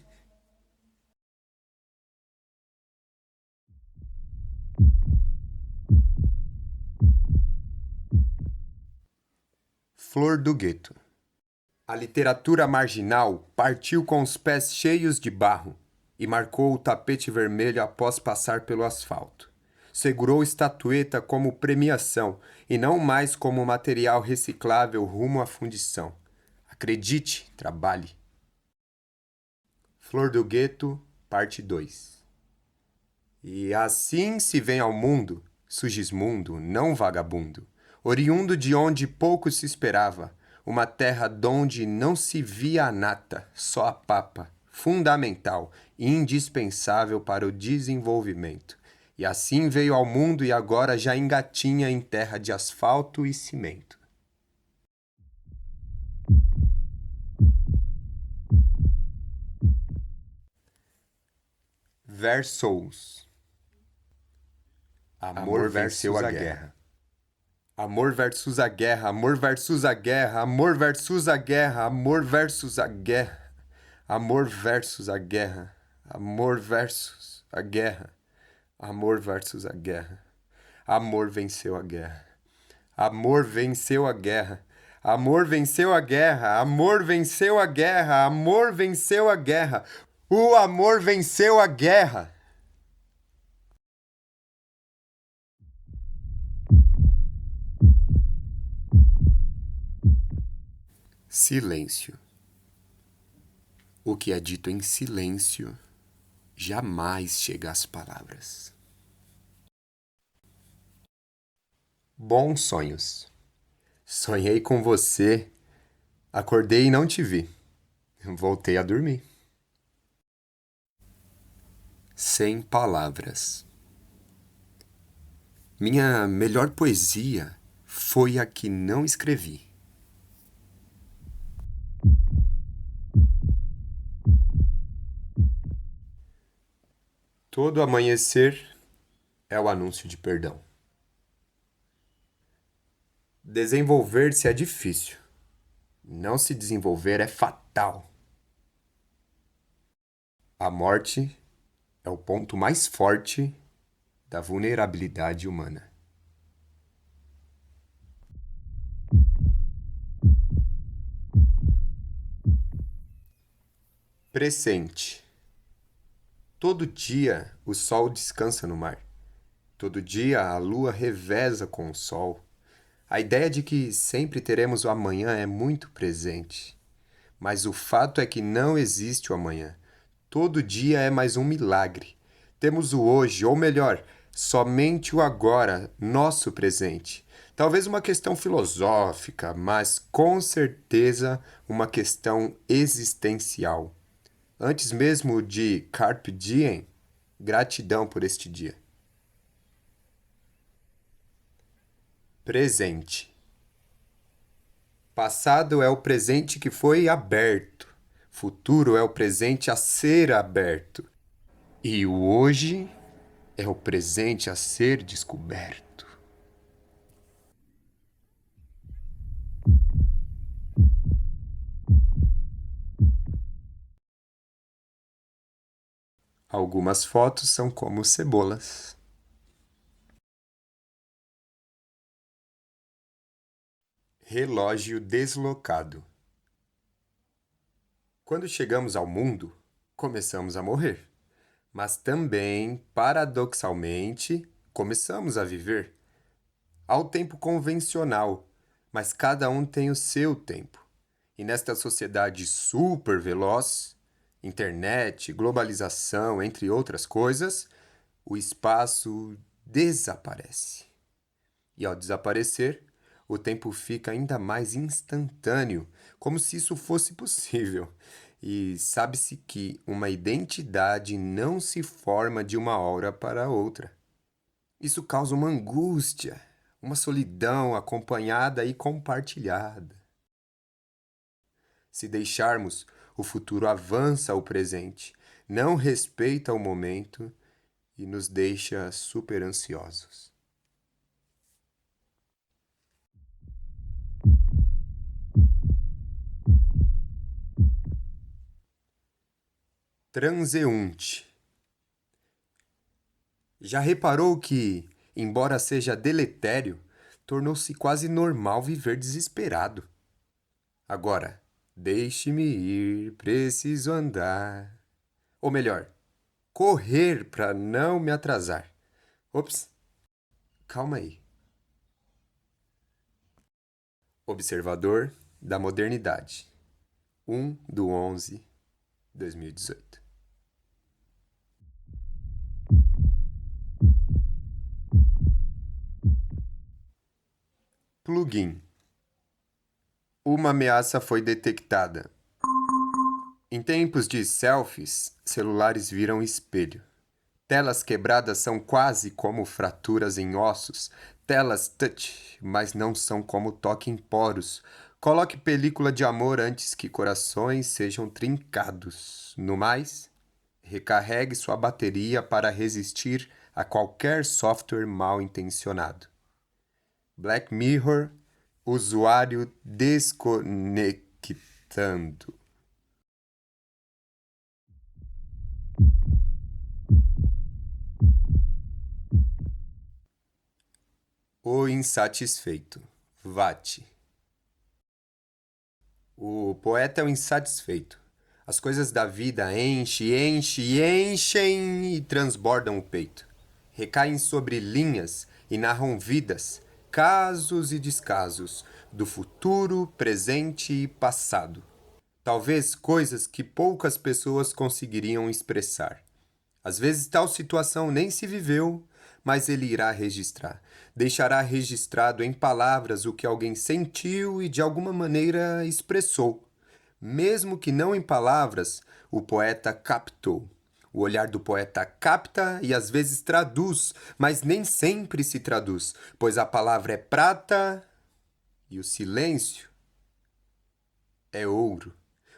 Flor do gueto. A literatura marginal partiu com os pés cheios de barro e marcou o tapete vermelho após passar pelo asfalto. Segurou estatueta como premiação e não mais como material reciclável rumo à fundição. Acredite, trabalhe. Flor do Gueto, parte 2. E assim se vem ao mundo, Sugismundo, não vagabundo, oriundo de onde pouco se esperava, uma terra donde não se via a nata, só a papa, fundamental e indispensável para o desenvolvimento. E assim veio ao mundo e agora já engatinha em terra de asfalto e cimento. Versos. Amor venceu a guerra. Amor versus a guerra, amor versus a guerra, amor versus a guerra, amor versus a guerra, amor versus a guerra, amor versus a guerra, amor versus a guerra. Amor venceu a guerra. Amor venceu a guerra. Amor venceu a guerra. Amor venceu a guerra. Amor venceu a guerra. O amor venceu a guerra. Silêncio. O que é dito em silêncio jamais chega às palavras. Bons sonhos. Sonhei com você, acordei e não te vi. Voltei a dormir. Sem palavras. Minha melhor poesia foi a que não escrevi. Todo amanhecer é o anúncio de perdão. Desenvolver-se é difícil. Não se desenvolver é fatal. A morte é o ponto mais forte da vulnerabilidade humana. Presente. Todo dia o sol descansa no mar. Todo dia a lua reveza com o sol. A ideia de que sempre teremos o amanhã é muito presente. Mas o fato é que não existe o amanhã. Todo dia é mais um milagre. Temos o hoje, ou melhor, somente o agora, nosso presente. Talvez uma questão filosófica, mas com certeza uma questão existencial. Antes mesmo de Carpe Diem, gratidão por este dia. Presente. Passado é o presente que foi aberto. Futuro é o presente a ser aberto. E o hoje é o presente a ser descoberto. Algumas fotos são como cebolas. Relógio deslocado. Quando chegamos ao mundo, começamos a morrer. Mas também, paradoxalmente, começamos a viver. Há o tempo convencional, mas cada um tem o seu tempo. E nesta sociedade super veloz, internet, globalização, entre outras coisas, o espaço desaparece. E ao desaparecer, o tempo fica ainda mais instantâneo, como se isso fosse possível. E sabe-se que uma identidade não se forma de uma hora para outra. Isso causa uma angústia, uma solidão acompanhada e compartilhada. Se deixarmos, o futuro avança o presente, não respeita o momento e nos deixa super ansiosos. Transeunte. Já reparou que, embora seja deletério, tornou-se quase normal viver desesperado? Agora, deixe-me ir, preciso andar. Ou melhor, correr para não me atrasar. Ops, calma aí. Observador da Modernidade. 1/11/2018. Plugin. Uma ameaça foi detectada. Em tempos de selfies, celulares viram espelho. Telas quebradas são quase como fraturas em ossos. Telas touch, mas não são como toque em poros. Coloque película de amor antes que corações sejam trincados. No mais, recarregue sua bateria para resistir a qualquer software mal intencionado. Black Mirror, usuário desconectando. O insatisfeito. Vate. O poeta é o insatisfeito. As coisas da vida enchem e transbordam o peito. Recaem sobre linhas e narram vidas, casos e descasos, do futuro, presente e passado. Talvez coisas que poucas pessoas conseguiriam expressar. Às vezes tal situação nem se viveu, mas ele irá registrar. Deixará registrado em palavras o que alguém sentiu e de alguma maneira expressou. Mesmo que não em palavras, o poeta captou. O olhar do poeta capta e às vezes traduz, mas nem sempre se traduz, pois a palavra é prata e o silêncio é ouro.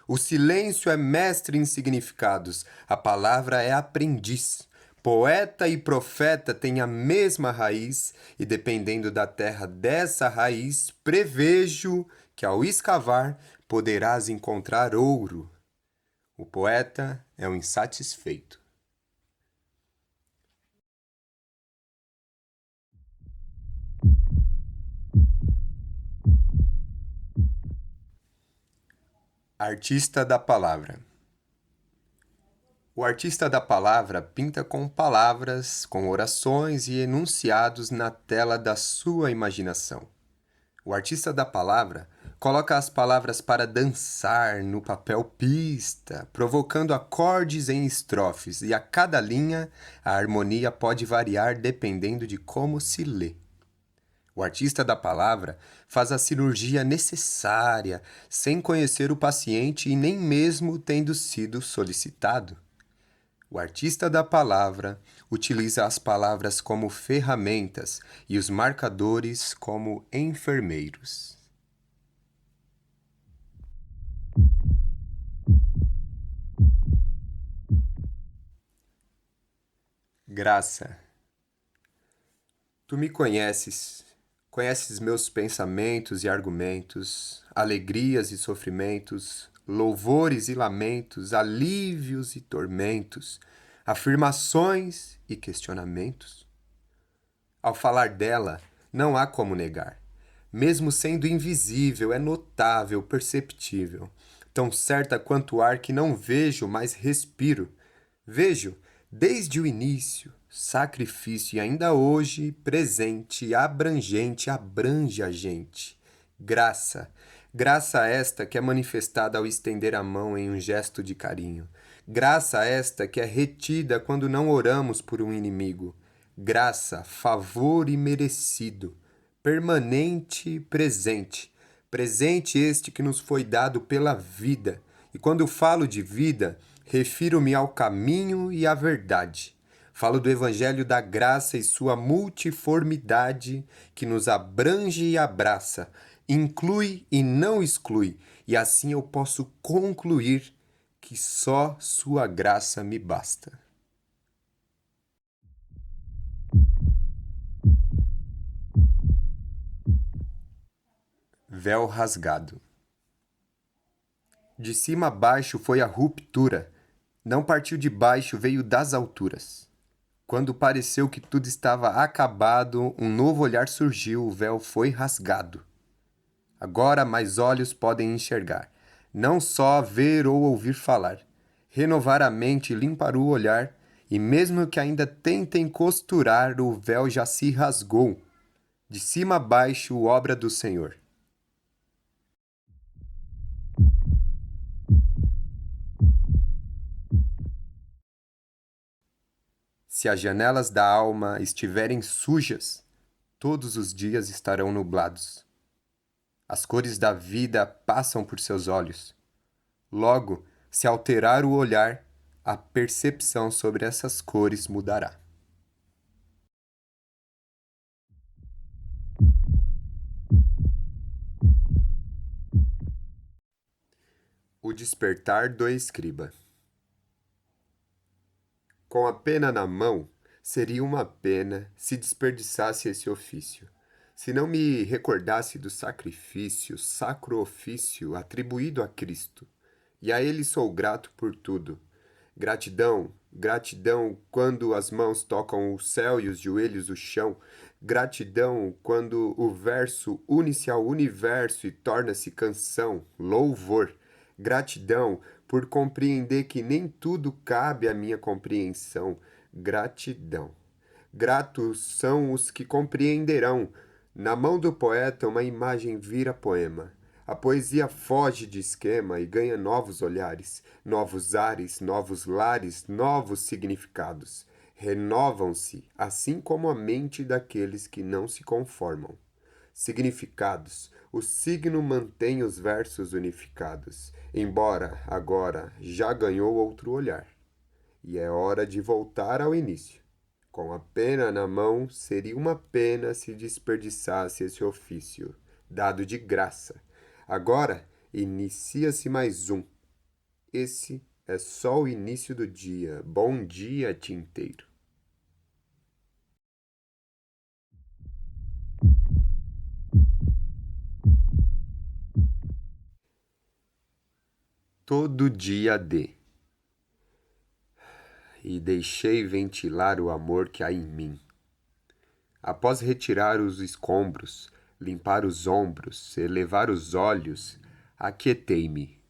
O silêncio é mestre em significados, a palavra é aprendiz. Poeta e profeta têm a mesma raiz, e dependendo da terra dessa raiz, prevejo que ao escavar poderás encontrar ouro. O poeta é um insatisfeito. Artista da palavra. O artista da palavra pinta com palavras, com orações e enunciados na tela da sua imaginação. O artista da palavra coloca as palavras para dançar no papel pista, provocando acordes em estrofes, e a cada linha a harmonia pode variar dependendo de como se lê. O artista da palavra faz a cirurgia necessária, sem conhecer o paciente e nem mesmo tendo sido solicitado. O artista da palavra utiliza as palavras como ferramentas e os marcadores como enfermeiros. Graça. Tu me conheces meus pensamentos e argumentos, alegrias e sofrimentos, louvores e lamentos, alívios e tormentos, afirmações e questionamentos. Ao falar dela, não há como negar. Mesmo sendo invisível, é notável, perceptível. Tão certa quanto o ar que não vejo, mas respiro. Vejo, desde o início, sacrifício e ainda hoje, presente, abrangente, abrange a gente. Graça. Graça esta que é manifestada ao estender a mão em um gesto de carinho. Graça esta que é retida quando não oramos por um inimigo. Graça, favor imerecido, permanente e presente. Presente este que nos foi dado pela vida. E quando falo de vida, refiro-me ao caminho e à verdade. Falo do Evangelho da graça e sua multiformidade que nos abrange e abraça, inclui e não exclui, e assim eu posso concluir que só sua graça me basta. Véu rasgado. De cima a baixo foi a ruptura, não partiu de baixo, veio das alturas. Quando pareceu que tudo estava acabado, um novo olhar surgiu, o véu foi rasgado. Agora mais olhos podem enxergar, não só ver ou ouvir falar. Renovar a mente, limpar o olhar, e mesmo que ainda tentem costurar, o véu já se rasgou. De cima a baixo, obra do Senhor. Se as janelas da alma estiverem sujas, todos os dias estarão nublados. As cores da vida passam por seus olhos. Logo, se alterar o olhar, a percepção sobre essas cores mudará. O despertar do escriba. Com a pena na mão, seria uma pena se desperdiçasse esse ofício, se não me recordasse do sacrifício, sacro ofício atribuído a Cristo, e a Ele sou grato por tudo. Gratidão, gratidão quando as mãos tocam o céu e os joelhos o chão, gratidão quando o verso une-se ao universo e torna-se canção, louvor, gratidão por compreender que nem tudo cabe à minha compreensão. Gratidão. Gratos são os que compreenderão. Na mão do poeta, uma imagem vira poema. A poesia foge de esquema e ganha novos olhares, novos ares, novos lares, novos significados. Renovam-se, assim como a mente daqueles que não se conformam. Significados. O signo mantém os versos unificados, embora agora já ganhou outro olhar. E é hora de voltar ao início. Com a pena na mão, seria uma pena se desperdiçasse esse ofício, dado de graça. Agora, inicia-se mais um. Esse é só o início do dia. Bom dia, tinteiro. Todo dia dê. E deixei ventilar o amor que há em mim. Após retirar os escombros, limpar os ombros, elevar os olhos, aquietei-me.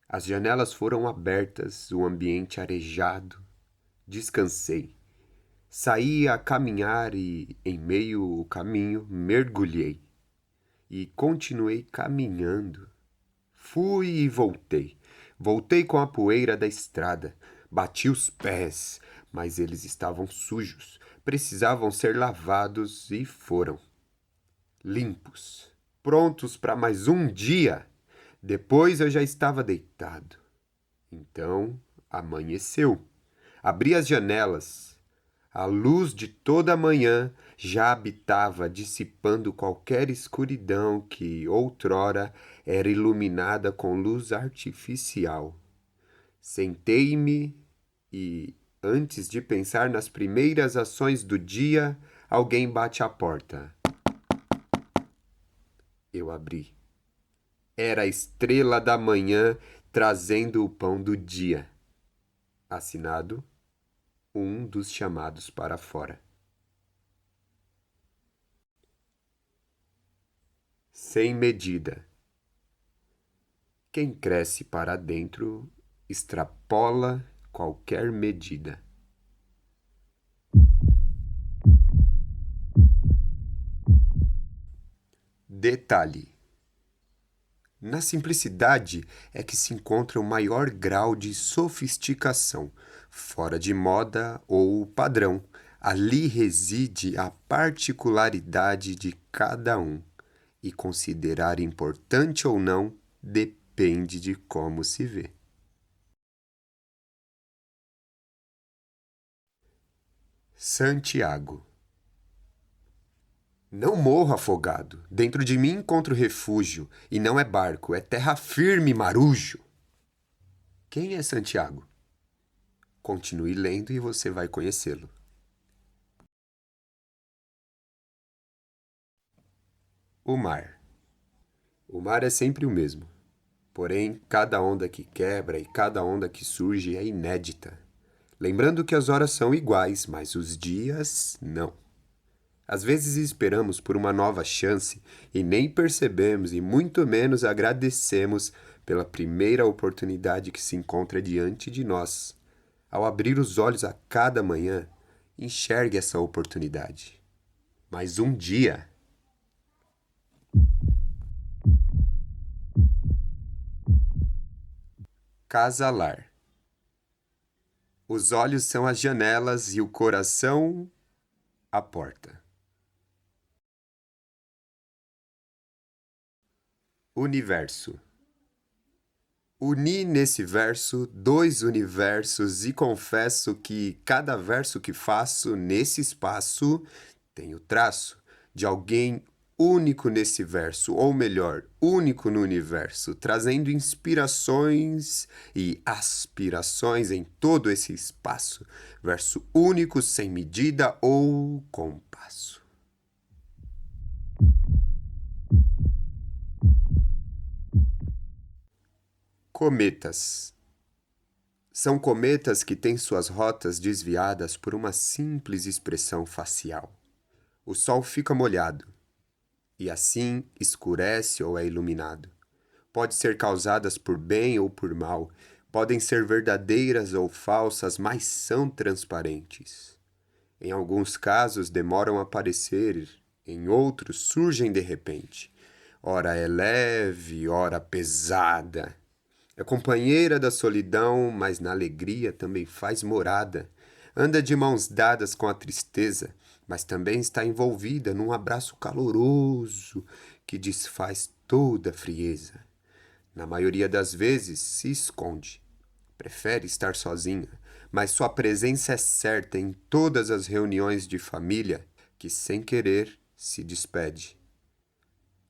As janelas foram abertas, o ambiente arejado. Descansei. Saí a caminhar e, em meio ao caminho, mergulhei. E continuei caminhando. Fui e voltei. Voltei com a poeira da estrada. Bati os pés, mas eles estavam sujos. Precisavam ser lavados e foram. Limpos. Prontos para mais um dia. Depois eu já estava deitado. Então amanheceu. Abri as janelas. A luz de toda a manhã já habitava, dissipando qualquer escuridão que, outrora, era iluminada com luz artificial. Sentei-me e, antes de pensar nas primeiras ações do dia, alguém bate à porta. Eu abri. Era a estrela da manhã trazendo o pão do dia. Assinado, um dos chamados para fora. Sem medida. Quem cresce para dentro extrapola qualquer medida. Detalhe. Na simplicidade é que se encontra o maior grau de sofisticação, fora de moda ou padrão. Ali reside a particularidade de cada um, e considerar importante ou não depende de como se vê. Santiago. Não morro afogado. Dentro de mim encontro refúgio. E não é barco, é terra firme, marujo. Quem é Santiago? Continue lendo e você vai conhecê-lo. O mar. O mar é sempre o mesmo. Porém, cada onda que quebra e cada onda que surge é inédita. Lembrando que as horas são iguais, mas os dias não. Às vezes esperamos por uma nova chance e nem percebemos e muito menos agradecemos pela primeira oportunidade que se encontra diante de nós. Ao abrir os olhos a cada manhã, enxergue essa oportunidade. Mais um dia. Casa-lar. Os olhos são as janelas e o coração a porta. Universo. Uni nesse verso 2 universos e confesso que cada verso que faço nesse espaço tem o traço de alguém único nesse verso, ou melhor, único no universo, trazendo inspirações e aspirações em todo esse espaço. Verso único, sem medida ou compasso. Cometas. São cometas que têm suas rotas desviadas por uma simples expressão facial. O sol fica molhado e assim escurece ou é iluminado. Pode ser causadas por bem ou por mal, podem ser verdadeiras ou falsas, mas são transparentes. Em alguns casos demoram a aparecer, em outros surgem de repente. Ora é leve, ora pesada. É companheira da solidão, mas na alegria também faz morada. Anda de mãos dadas com a tristeza, mas também está envolvida num abraço caloroso que desfaz toda a frieza. Na maioria das vezes, se esconde. Prefere estar sozinha, mas sua presença é certa em todas as reuniões de família que, sem querer, se despede.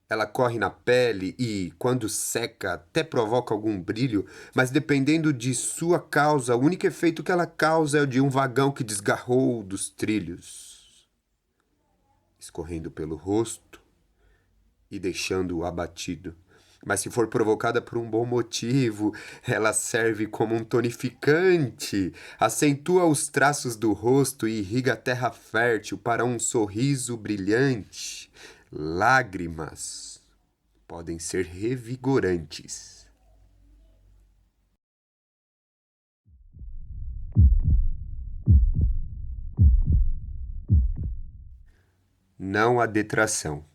Ela corre na pele e, quando seca, até provoca algum brilho, mas dependendo de sua causa, o único efeito que ela causa é o de um vagão que desgarrou dos trilhos, escorrendo pelo rosto e deixando-o abatido. Mas se for provocada por um bom motivo, ela serve como um tonificante, acentua os traços do rosto e irriga a terra fértil para um sorriso brilhante. Lágrimas podem ser revigorantes. Não há detração.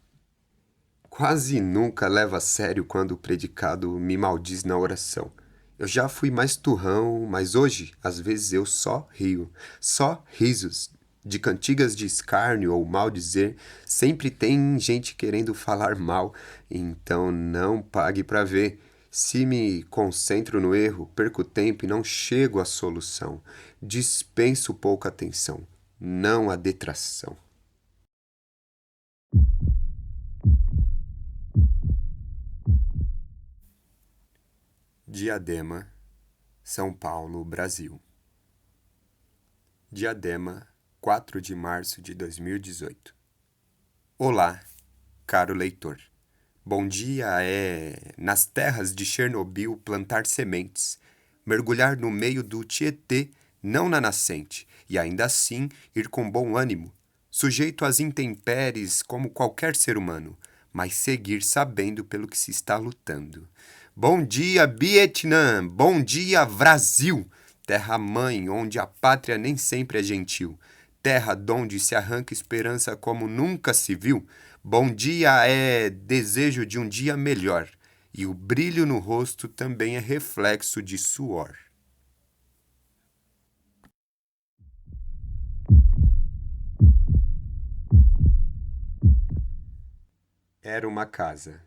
Quase nunca levo a sério quando o predicado me maldiz na oração. Eu já fui mais turrão, mas hoje, às vezes, eu só rio. Só risos. De cantigas de escárnio ou mal dizer, sempre tem gente querendo falar mal, então não pague para ver. Se me concentro no erro, perco tempo e não chego à solução. Dispenso pouca atenção. Não há detração. Diadema, São Paulo, Brasil. Diadema, 4 de março de 2018. Olá, caro leitor. Bom dia é, nas terras de Chernobyl, plantar sementes, mergulhar no meio do Tietê, não na nascente, e ainda assim ir com bom ânimo, sujeito às intempéries como qualquer ser humano, mas seguir sabendo pelo que se está lutando. Bom dia, Vietnã! Bom dia, Brasil! Terra-mãe, onde a pátria nem sempre é gentil. Terra donde se arranca esperança como nunca se viu. Bom dia é desejo de um dia melhor. E o brilho no rosto também é reflexo de suor. Era uma casa.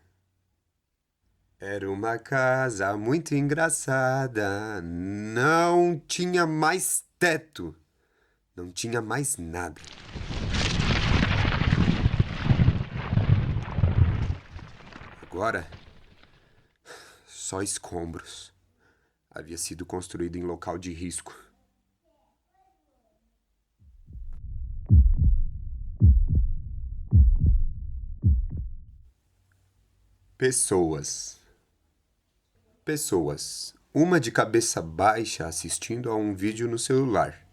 Era uma casa muito engraçada. Não tinha mais teto. Não tinha mais nada. Agora, só escombros. Havia sido construído em local de risco. Pessoas. Pessoas. Uma de cabeça baixa assistindo a um vídeo no celular.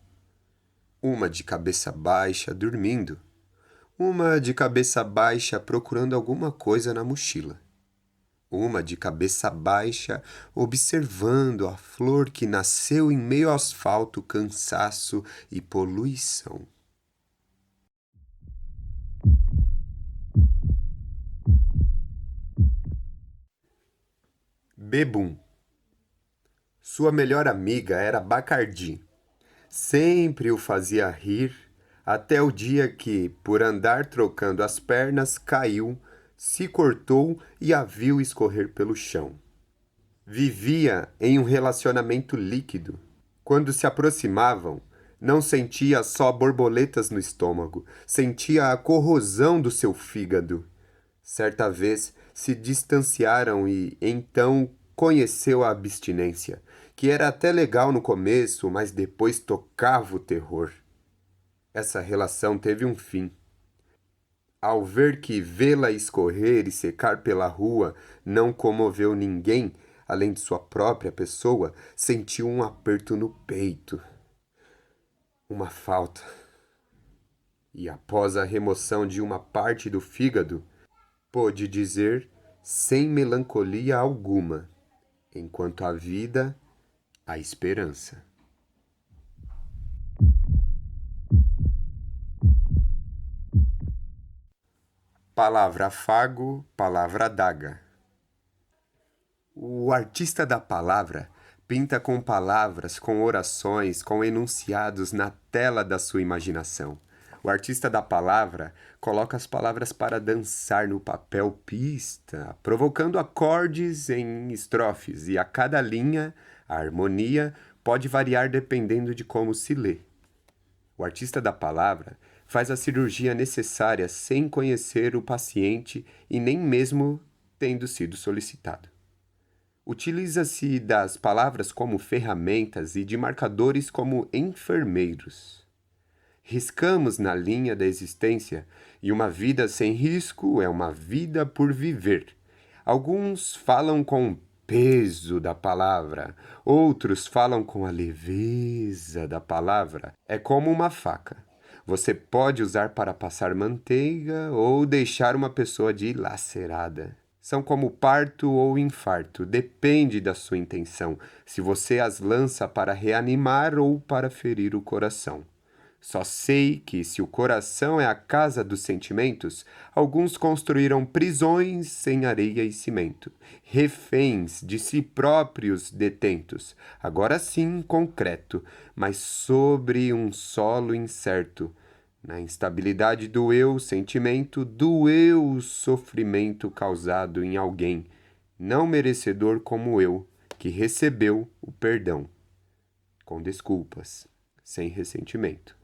Uma de cabeça baixa dormindo. Uma de cabeça baixa procurando alguma coisa na mochila. Uma de cabeça baixa observando a flor que nasceu em meio ao asfalto, cansaço e poluição. Bebum. Sua melhor amiga era Bacardi. Sempre o fazia rir, até o dia que, por andar trocando as pernas, caiu, se cortou e a viu escorrer pelo chão. Vivia em um relacionamento líquido. Quando se aproximavam, não sentia só borboletas no estômago, sentia a corrosão do seu fígado. Certa vez se distanciaram e, então, conheceu a abstinência, que era até legal no começo, mas depois tocava o terror. Essa relação teve um fim. Ao ver que vê-la escorrer e secar pela rua não comoveu ninguém, além de sua própria pessoa, sentiu um aperto no peito. Uma falta. E após a remoção de uma parte do fígado, pôde dizer, sem melancolia alguma, enquanto a vida, a esperança. Palavra afago, palavra adaga. O artista da palavra pinta com palavras, com orações, com enunciados na tela da sua imaginação. O artista da palavra coloca as palavras para dançar no papel pista, provocando acordes em estrofes, e a cada linha, a harmonia pode variar dependendo de como se lê. O artista da palavra faz a cirurgia necessária sem conhecer o paciente e nem mesmo tendo sido solicitado. Utiliza-se das palavras como ferramentas e de marcadores como enfermeiros. Riscamos na linha da existência, e uma vida sem risco é uma vida por viver. Alguns falam com o peso da palavra, outros falam com a leveza da palavra. É como uma faca. Você pode usar para passar manteiga ou deixar uma pessoa dilacerada. São como parto ou infarto, depende da sua intenção, se você as lança para reanimar ou para ferir o coração. Só sei que, se o coração é a casa dos sentimentos, alguns construíram prisões sem areia e cimento, reféns de si próprios detentos, agora sim concreto, mas sobre um solo incerto. Na instabilidade do eu sentimento, do eu sofrimento causado em alguém, não merecedor como eu, que recebeu o perdão, com desculpas, sem ressentimento.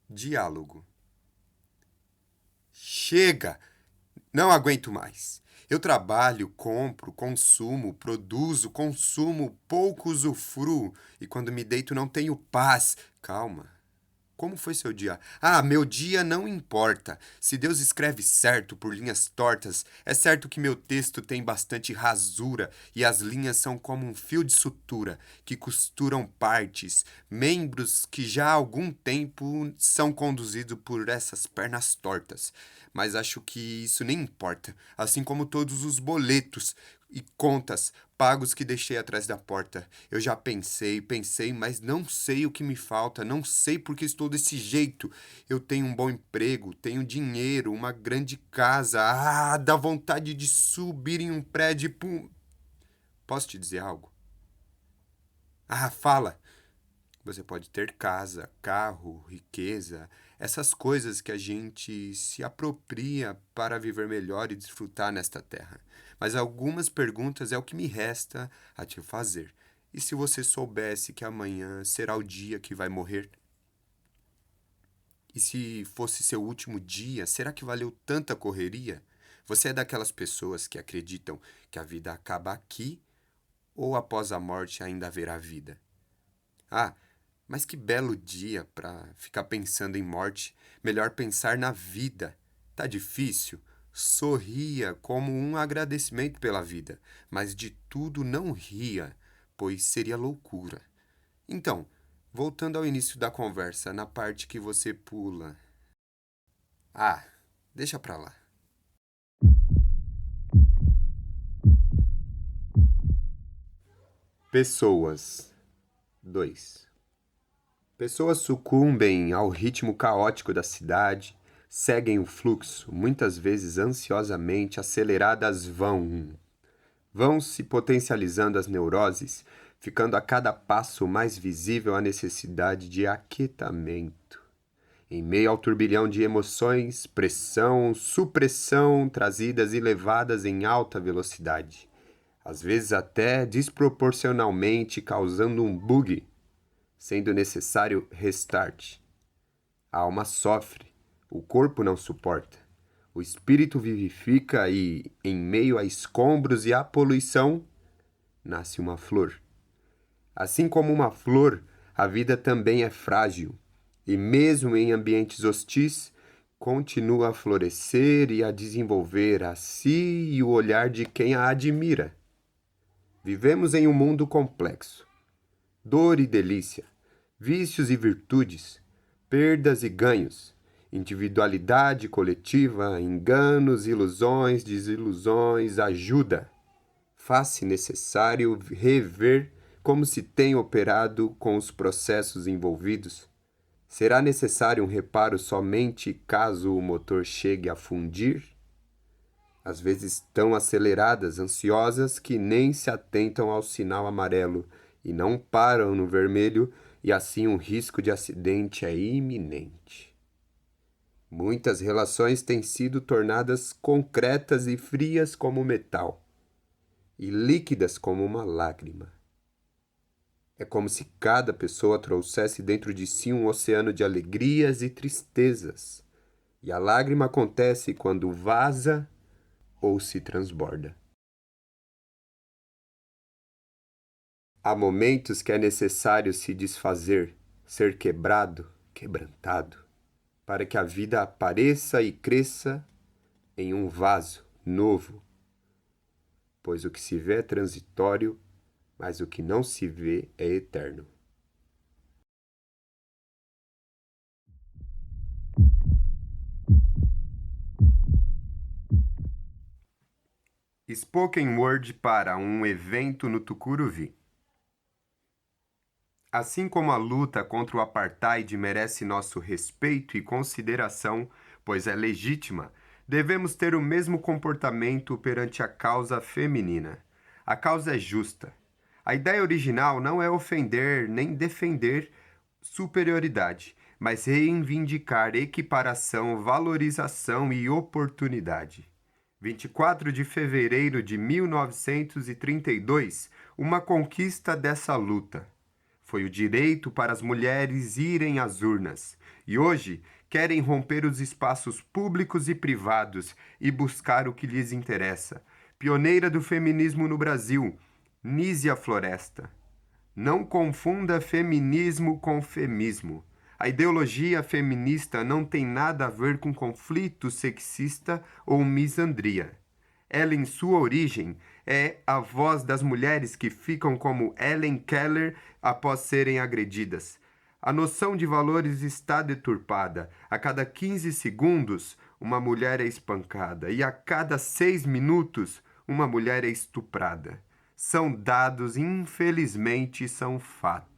Diálogo. Chega! Não aguento mais. Eu trabalho, compro, consumo, produzo, consumo, pouco usufruo, e quando me deito não tenho paz. Calma. Como foi seu dia? Ah, meu dia não importa. Se Deus escreve certo por linhas tortas, é certo que meu texto tem bastante rasura e as linhas são como um fio de sutura que costuram partes, membros que já há algum tempo são conduzidos por essas pernas tortas. Mas acho que isso nem importa, assim como todos os boletos e contas pagos que deixei atrás da porta. Eu já pensei, mas não sei o que me falta, não sei por que estou desse jeito. Eu tenho um bom emprego, tenho dinheiro, uma grande casa. Ah, dá vontade de subir em um prédio e pum. Posso te dizer algo? Ah, fala! Você pode ter casa, carro, riqueza, essas coisas que a gente se apropria para viver melhor e desfrutar nesta terra. Mas algumas perguntas é o que me resta a te fazer. E se você soubesse que amanhã será o dia que vai morrer? E se fosse seu último dia, será que valeu tanta correria? Você é daquelas pessoas que acreditam que a vida acaba aqui ou após a morte ainda haverá vida? Ah, mas que belo dia para ficar pensando em morte. Melhor pensar na vida. Tá difícil? Sorria como um agradecimento pela vida, mas de tudo não ria, pois seria loucura. Então, voltando ao início da conversa, na parte que você pula. Ah, deixa pra lá. Pessoas. 2. Pessoas sucumbem ao ritmo caótico da cidade, seguem o fluxo, muitas vezes ansiosamente aceleradas vão se potencializando as neuroses, ficando a cada passo mais visível a necessidade de aquietamento. Em meio ao turbilhão de emoções, pressão, supressão, trazidas e levadas em alta velocidade, às vezes até desproporcionalmente causando um bug, sendo necessário restart. A alma sofre, o corpo não suporta. O espírito vivifica e, em meio a escombros e a poluição, nasce uma flor. Assim como uma flor, a vida também é frágil, e mesmo em ambientes hostis, continua a florescer e a desenvolver a si e o olhar de quem a admira. Vivemos em um mundo complexo. Dor e delícia, vícios e virtudes, perdas e ganhos, individualidade coletiva, enganos, ilusões, desilusões, ajuda. Faz-se necessário rever como se tem operado com os processos envolvidos. Será necessário um reparo somente caso o motor chegue a fundir? às vezes tão aceleradas, ansiosas, que nem se atentam ao sinal amarelo e não param no vermelho, e assim um risco de acidente é iminente. Muitas relações têm sido tornadas concretas e frias como metal, e líquidas como uma lágrima. É como se cada pessoa trouxesse dentro de si um oceano de alegrias e tristezas, e a lágrima acontece quando vaza ou se transborda. Há momentos que é necessário se desfazer, ser quebrado, quebrantado, para que a vida apareça e cresça em um vaso novo, pois o que se vê é transitório, mas o que não se vê é eterno. Spoken Word para um evento no Tucuruvi. Assim como a luta contra o apartheid merece nosso respeito e consideração, pois é legítima, devemos ter o mesmo comportamento perante a causa feminina. A causa é justa. A ideia original não é ofender nem defender superioridade, mas reivindicar equiparação, valorização e oportunidade. 24 de fevereiro de 1932, uma conquista dessa luta. Foi o direito para as mulheres irem às urnas. E hoje querem romper os espaços públicos e privados e buscar o que lhes interessa. Pioneira do feminismo no Brasil, Nísia Floresta. Não confunda feminismo com femismo. A ideologia feminista não tem nada a ver com conflito sexista ou misandria. Ela, em sua origem, é a voz das mulheres que ficam como Helen Keller após serem agredidas. A noção de valores está deturpada. A cada 15 segundos, uma mulher é espancada. E a cada 6 minutos, uma mulher é estuprada. São dados, infelizmente, são fatos.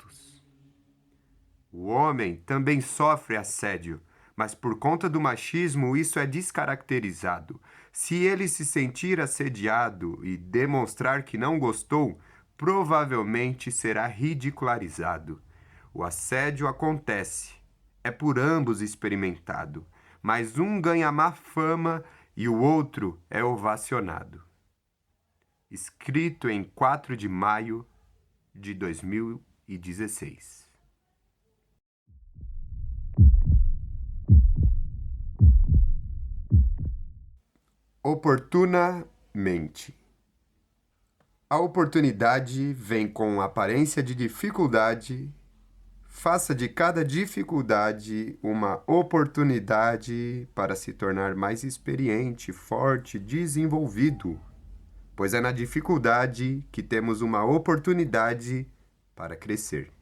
O homem também sofre assédio, mas por conta do machismo isso é descaracterizado. Se ele se sentir assediado e demonstrar que não gostou, provavelmente será ridicularizado. O assédio acontece, é por ambos experimentado, mas um ganha má fama e o outro é ovacionado. Escrito em 4 de maio de 2016. Oportunamente. A oportunidade vem com aparência de dificuldade. Faça de cada dificuldade uma oportunidade para se tornar mais experiente, forte, desenvolvido. Pois é na dificuldade que temos uma oportunidade para crescer.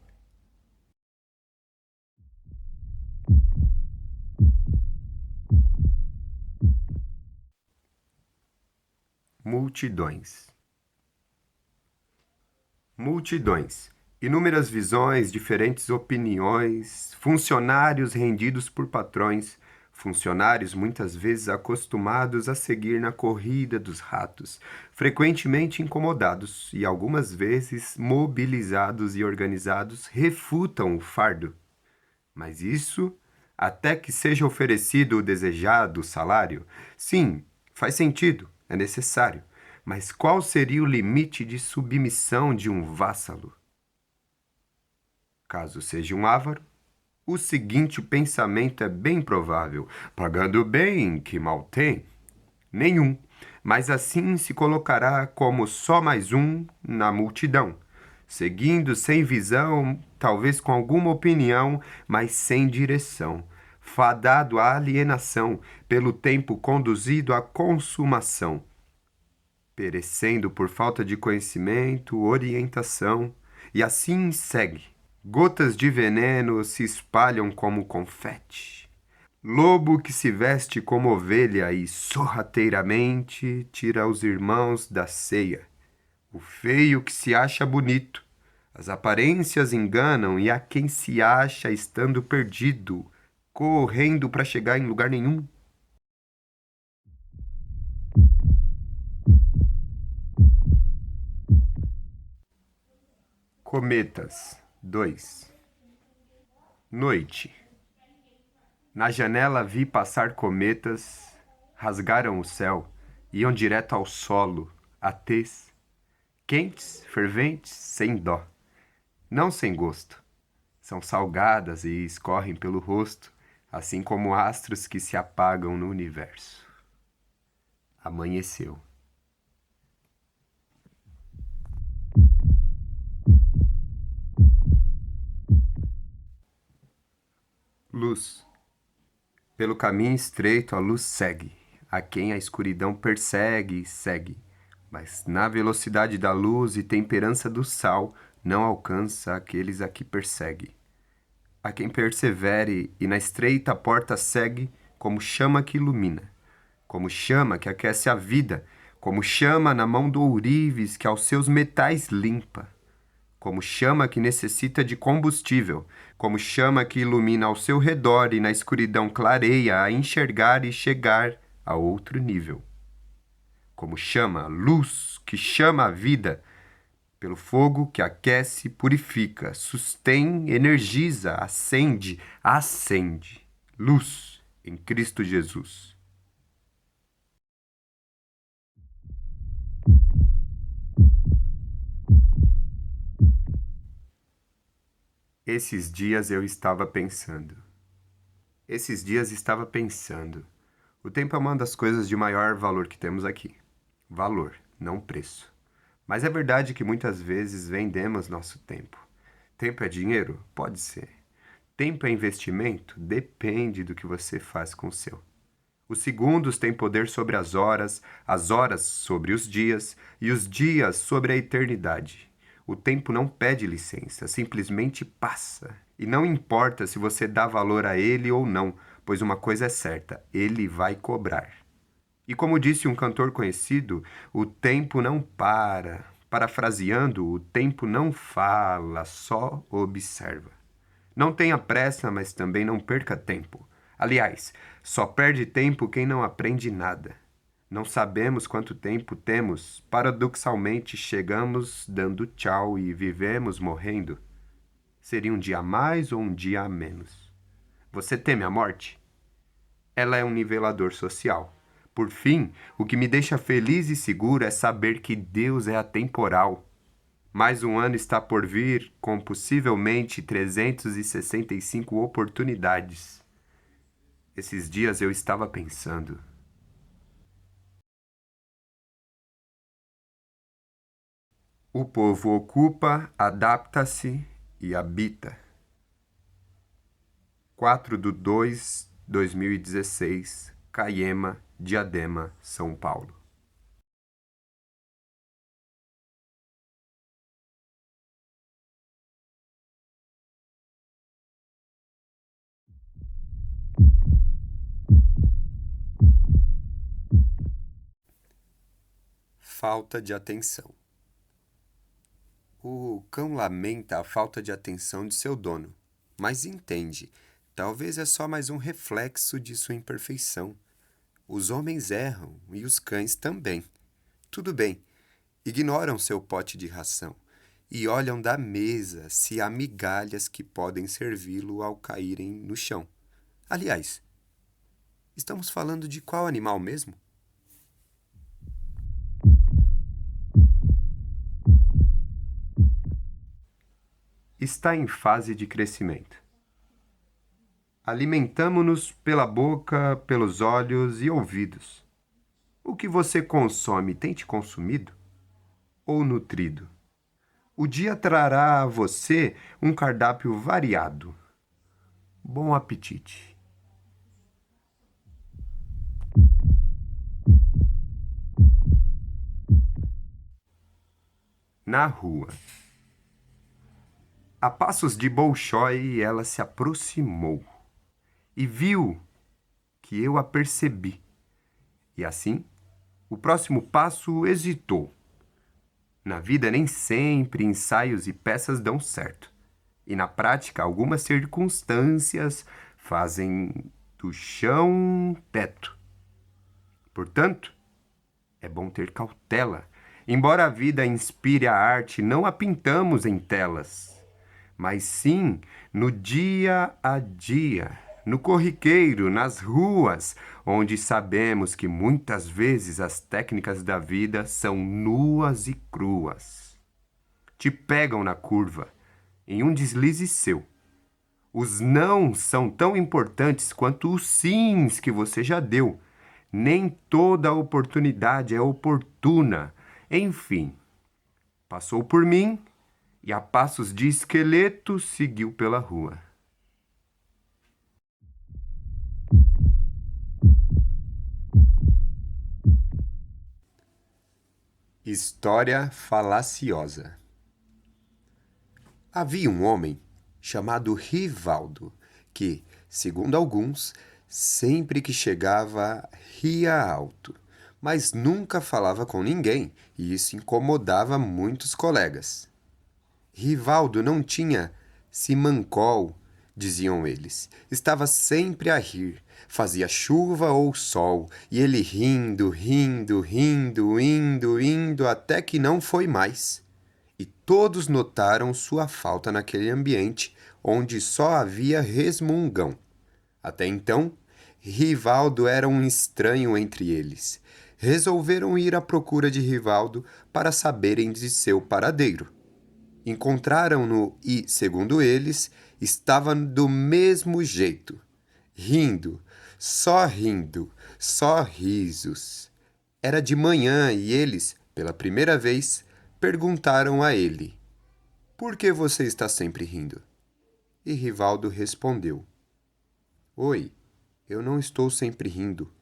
Multidões. Multidões. Inúmeras visões, diferentes opiniões, funcionários rendidos por patrões, funcionários muitas vezes acostumados a seguir na corrida dos ratos, frequentemente incomodados e algumas vezes mobilizados e organizados, refutam o fardo. Mas isso, até que seja oferecido o desejado salário, sim, faz sentido, é necessário. Mas qual seria o limite de submissão de um vassalo? Caso seja um avaro, o seguinte pensamento é bem provável: pagando bem, que mal tem? Nenhum, mas assim se colocará como só mais um na multidão, seguindo sem visão, talvez com alguma opinião, mas sem direção, fadado à alienação pelo tempo conduzido à consumação, perecendo por falta de conhecimento, orientação, e assim segue. Gotas de veneno se espalham como confete. Lobo que se veste como ovelha e sorrateiramente tira os irmãos da ceia. O feio que se acha bonito. As aparências enganam e há quem se acha estando perdido, correndo para chegar em lugar nenhum. Cometas 2. Noite. Na janela vi passar cometas, rasgaram o céu, iam direto ao solo, a tez, quentes, ferventes, sem dó, não sem gosto. São salgadas e escorrem pelo rosto, assim como astros que se apagam no universo. Amanheceu. Luz. Pelo caminho estreito a luz segue, a quem a escuridão persegue e segue, mas na velocidade da luz e temperança do sal não alcança aqueles a que persegue. A quem persevere e na estreita porta segue, como chama que ilumina, como chama que aquece a vida, como chama na mão do ourives que aos seus metais limpa, como chama que necessita de combustível, como chama que ilumina ao seu redor e na escuridão clareia a enxergar e chegar a outro nível. Como chama, luz que chama a vida, pelo fogo que aquece, purifica, sustém, energiza, acende, acende. Luz em Cristo Jesus. Esses dias estava pensando. O tempo é uma das coisas de maior valor que temos aqui. Valor, não preço. Mas é verdade que muitas vezes vendemos nosso tempo. Tempo é dinheiro? Pode ser. Tempo é investimento? Depende do que você faz com o seu. Os segundos têm poder sobre as horas sobre os dias e os dias sobre a eternidade. O tempo não pede licença, simplesmente passa. E não importa se você dá valor a ele ou não, pois uma coisa é certa, ele vai cobrar. E como disse um cantor conhecido, o tempo não para. Parafraseando, o tempo não fala, só observa. Não tenha pressa, mas também não perca tempo. Aliás, só perde tempo quem não aprende nada. Não sabemos quanto tempo temos, paradoxalmente chegamos dando tchau e vivemos morrendo. Seria um dia a mais ou um dia a menos? Você teme a morte? Ela é um nivelador social. Por fim, o que me deixa feliz e seguro é saber que Deus é atemporal. Mais um ano está por vir, com possivelmente 365 oportunidades. Esses dias eu estava pensando. O povo ocupa, adapta-se e habita. 4/2/2016, Caiema, Diadema, São Paulo. Falta de atenção. O cão lamenta a falta de atenção de seu dono, mas entende, talvez é só mais um reflexo de sua imperfeição. Os homens erram e os cães também. Tudo bem, ignoram seu pote de ração e olham da mesa se há migalhas que podem servi-lo ao caírem no chão. Aliás, estamos falando de qual animal mesmo? Está em fase de crescimento. Alimentamo-nos pela boca, pelos olhos e ouvidos. O que você consome tem te consumido? Ou nutrido? O dia trará a você um cardápio variado. Bom apetite! Na rua. A passos de Bolshoi, ela se aproximou e viu que eu a percebi. E assim, o próximo passo hesitou. Na vida, nem sempre ensaios e peças dão certo. E na prática, algumas circunstâncias fazem do chão teto. Portanto, é bom ter cautela Embora a vida inspire a arte, não a pintamos em telas, mas sim no dia a dia, no corriqueiro, nas ruas, onde sabemos que muitas vezes as técnicas da vida são nuas e cruas. Te pegam na curva, em um deslize seu. Os não são tão importantes quanto os sims que você já deu. Nem toda oportunidade é oportuna. Enfim, passou por mim e a passos de esqueleto seguiu pela rua. História falaciosa. Havia um homem chamado Rivaldo que, segundo alguns, sempre que chegava ria alto, mas nunca falava com ninguém e isso incomodava muitos colegas. Rivaldo não tinha simancol, diziam eles. Estava sempre a rir. Fazia chuva ou sol, e ele rindo, rindo, rindo, indo, até que não foi mais. E todos notaram sua falta naquele ambiente onde só havia resmungão. Até então, Rivaldo era um estranho entre eles. Resolveram ir à procura de Rivaldo para saberem de seu paradeiro. Encontraram-no e, segundo eles, estava do mesmo jeito, rindo, só risos. Era de manhã e eles, pela primeira vez, perguntaram a ele: Por que você está sempre rindo? E Rivaldo respondeu: Oi, eu não estou sempre rindo.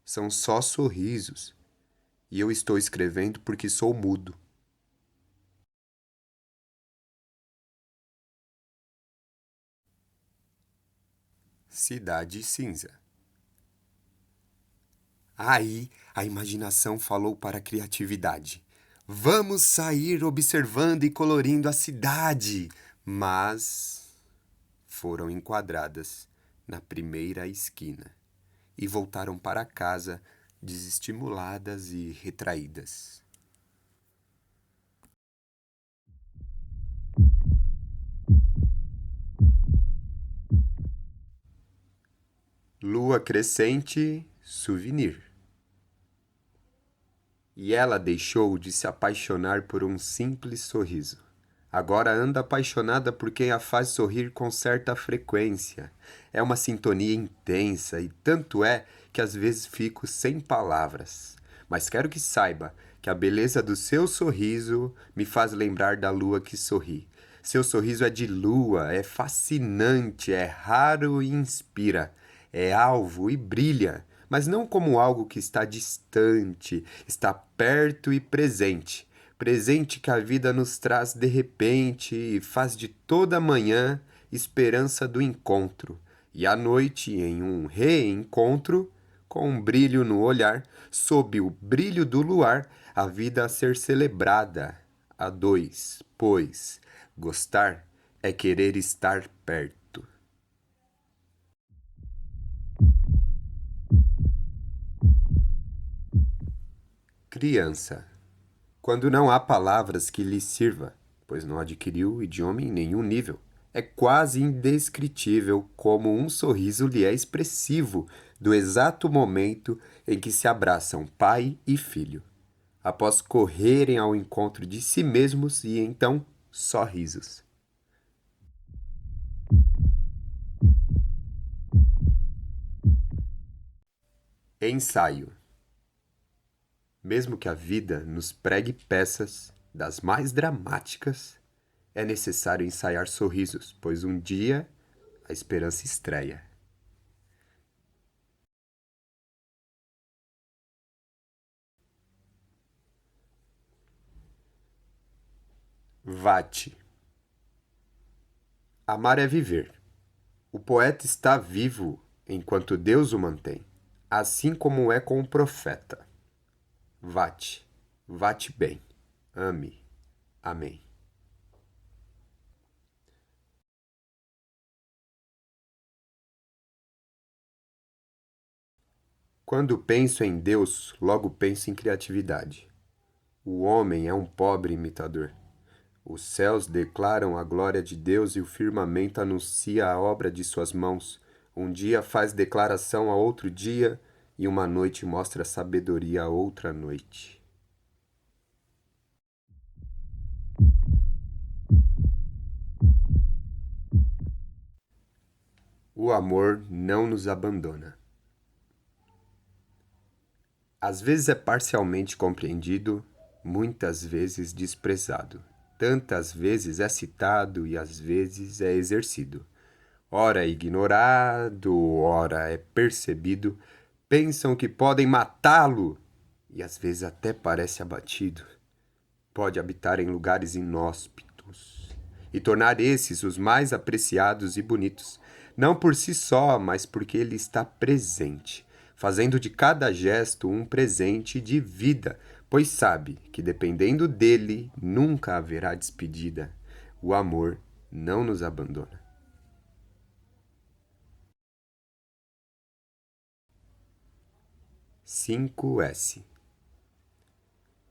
São só sorrisos. E eu estou escrevendo porque sou mudo. Cidade Cinza. Aí a imaginação falou para a criatividade. Vamos sair observando e colorindo a cidade. Mas foram enquadradas na primeira esquina e voltaram para casa desestimuladas e retraídas. Lua crescente, souvenir. E ela deixou de se apaixonar por um simples sorriso. Agora anda apaixonada por quem a faz sorrir com certa frequência. É uma sintonia intensa e tanto é que às vezes fico sem palavras. Mas quero que saiba que a beleza do seu sorriso me faz lembrar da lua que sorri. Seu sorriso é de lua, é fascinante, é raro e inspira, é alvo e brilha, mas não como algo que está distante, está perto e presente. Presente que a vida nos traz de repente e faz de toda manhã esperança do encontro, e à noite em um reencontro, com um brilho no olhar, sob o brilho do luar, a vida a ser celebrada a dois, pois gostar é querer estar perto. Criança. Quando não há palavras que lhe sirva, pois não adquiriu o idioma em nenhum nível, é quase indescritível como um sorriso lhe é expressivo do exato momento em que se abraçam pai e filho, após correrem ao encontro de si mesmos e então só risos. Ensaio. Mesmo que a vida nos pregue peças das mais dramáticas, é necessário ensaiar sorrisos, pois um dia a esperança estreia. Vate. Amar é viver. O poeta está vivo enquanto Deus o mantém, assim como é com o profeta. Vate, vate bem, ame, amém. Quando penso em Deus, logo penso em criatividade. O homem é um pobre imitador. Os céus declaram a glória de Deus e o firmamento anuncia a obra de suas mãos. Um dia faz declaração a outro dia e uma noite mostra sabedoria a outra noite. O amor não nos abandona. Às vezes é parcialmente compreendido, muitas vezes desprezado. Tantas vezes é citado e às vezes é exercido. Ora é ignorado, ora é percebido. Pensam que podem matá-lo e às vezes até parece abatido. Pode habitar em lugares inóspitos e tornar esses os mais apreciados e bonitos, não por si só, mas porque ele está presente, fazendo de cada gesto um presente de vida, pois sabe que dependendo dele nunca haverá despedida. O amor não nos abandona. Cinco S.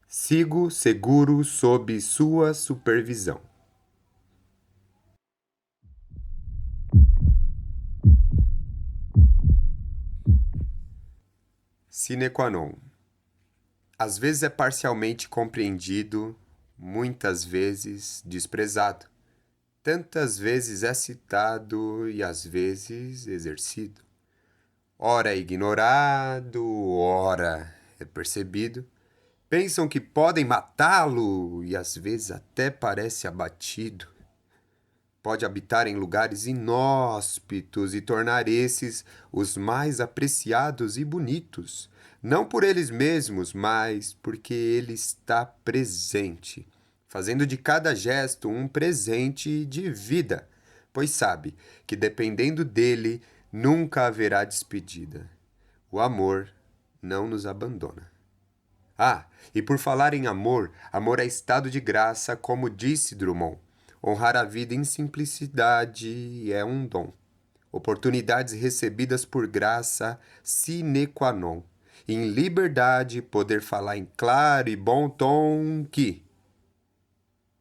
Sigo seguro sob sua supervisão. Sine qua non. Às vezes é parcialmente compreendido, muitas vezes desprezado. Tantas vezes é citado e às vezes exercido. Ora é ignorado, ora é percebido. Pensam que podem matá-lo e às vezes até parece abatido. Pode habitar em lugares inóspitos e tornar esses os mais apreciados e bonitos, não por eles mesmos, mas porque ele está presente, fazendo de cada gesto um presente de vida, pois sabe que dependendo dele nunca haverá despedida. O amor não nos abandona. Ah, e por falar em amor, amor é estado de graça, como disse Drummond. Honrar a vida em simplicidade é um dom. Oportunidades recebidas por graça sine qua non. Em liberdade, poder falar em claro e bom tom que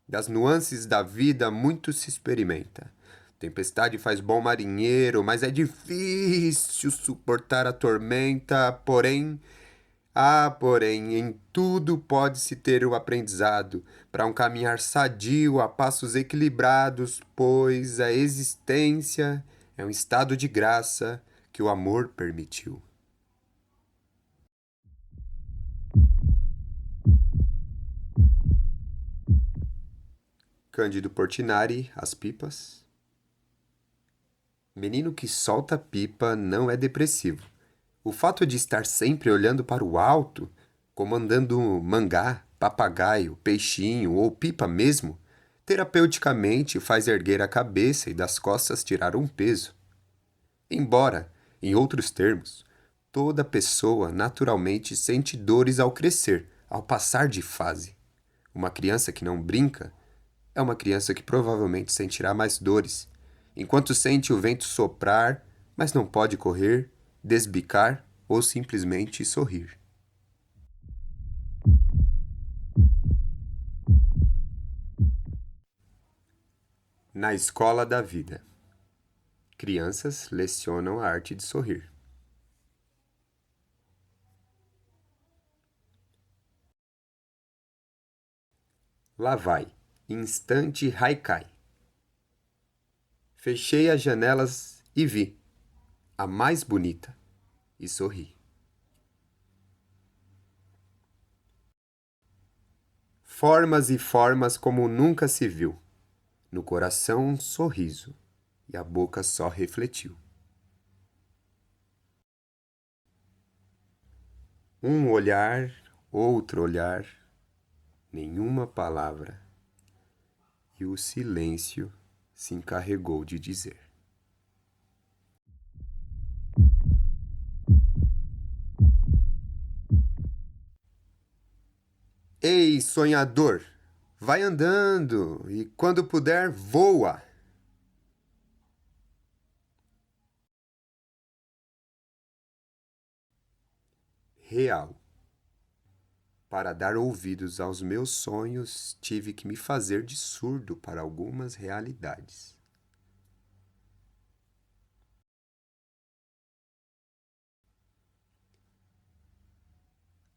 das nuances da vida muito se experimenta. Tempestade faz bom marinheiro, mas é difícil suportar a tormenta, porém, em tudo pode-se ter o aprendizado, para um caminhar sadio a passos equilibrados, pois a existência é um estado de graça que o amor permitiu. Cândido Portinari, As Pipas. Menino que solta pipa não é depressivo. O fato de estar sempre olhando para o alto, comandando mangá, papagaio, peixinho ou pipa mesmo, terapeuticamente faz erguer a cabeça e das costas tirar um peso. Embora, em outros termos, toda pessoa naturalmente sente dores ao crescer, ao passar de fase. Uma criança que não brinca é uma criança que provavelmente sentirá mais dores, enquanto sente o vento soprar, mas não pode correr, desbicar ou simplesmente sorrir. Na escola da vida, crianças lecionam a arte de sorrir. Lá vai, instante haikai. Fechei as janelas e vi a mais bonita e sorri. Formas e formas como nunca se viu. No coração um sorriso e a boca só refletiu. Um olhar, outro olhar, nenhuma palavra, e o silêncio se encarregou de dizer. Ei, sonhador, vai andando e quando puder, voa. Real. Para dar ouvidos aos meus sonhos, tive que me fazer de surdo para algumas realidades.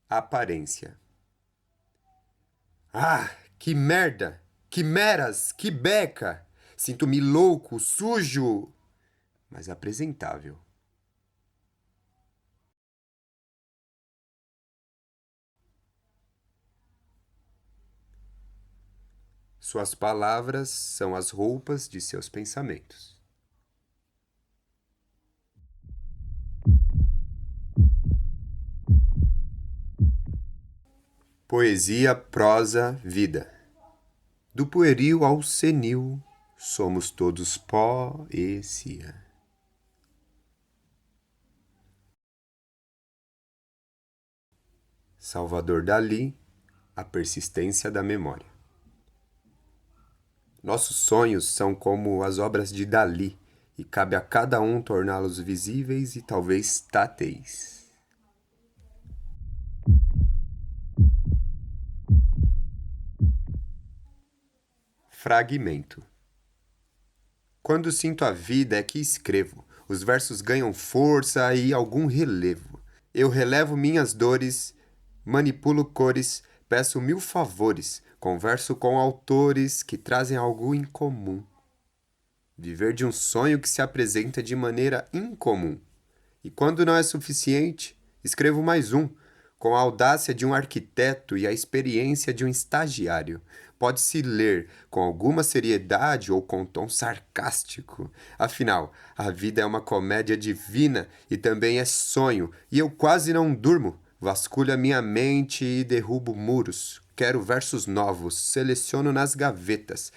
Aparência. Ah, que merda! Que meras! Que beca! Sinto-me louco, sujo, mas apresentável. Suas palavras são as roupas de seus pensamentos. Poesia, prosa, vida. Do pueril ao senil, somos todos poesia. Salvador Dalí, A Persistência da Memória. Nossos sonhos são como as obras de Dalí, e cabe a cada um torná-los visíveis e talvez táteis. Fragmento. Quando sinto a vida é que escrevo. Os versos ganham força e algum relevo. Eu relevo minhas dores, manipulo cores, peço mil favores, converso com autores que trazem algo em comum. Viver de um sonho que se apresenta de maneira incomum. E quando não é suficiente, escrevo mais um, com a audácia de um arquiteto e a experiência de um estagiário. Pode-se ler com alguma seriedade ou com tom sarcástico. Afinal, a vida é uma comédia divina e também é sonho, e eu quase não durmo. Vasculho a minha mente e derrubo muros. Quero versos novos, seleciono nas gavetas.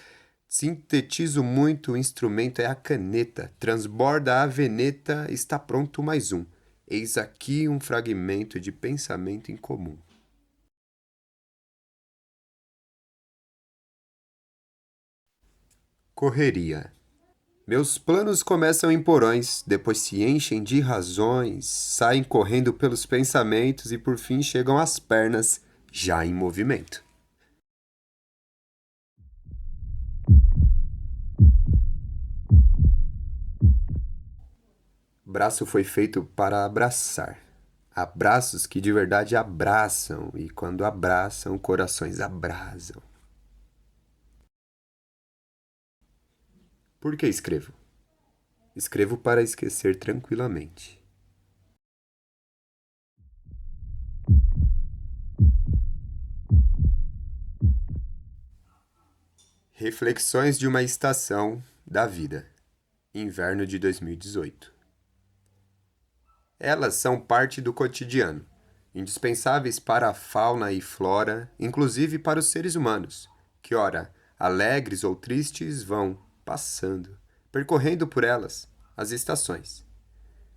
Sintetizo muito, o instrumento é a caneta. Transborda a veneta, está pronto mais um. Eis aqui um fragmento de pensamento em comum. Correria. Meus planos começam em porões, depois se enchem de razões, saem correndo pelos pensamentos e por fim chegam às pernas, já em movimento. Braço foi feito para abraçar. Abraços que de verdade abraçam, e quando abraçam, corações abrasam. Por que escrevo? Escrevo para esquecer tranquilamente. Reflexões de uma estação da vida. Inverno de 2018. Elas são parte do cotidiano, indispensáveis para a fauna e flora, inclusive para os seres humanos, que, ora, alegres ou tristes, vão passando, percorrendo por elas as estações.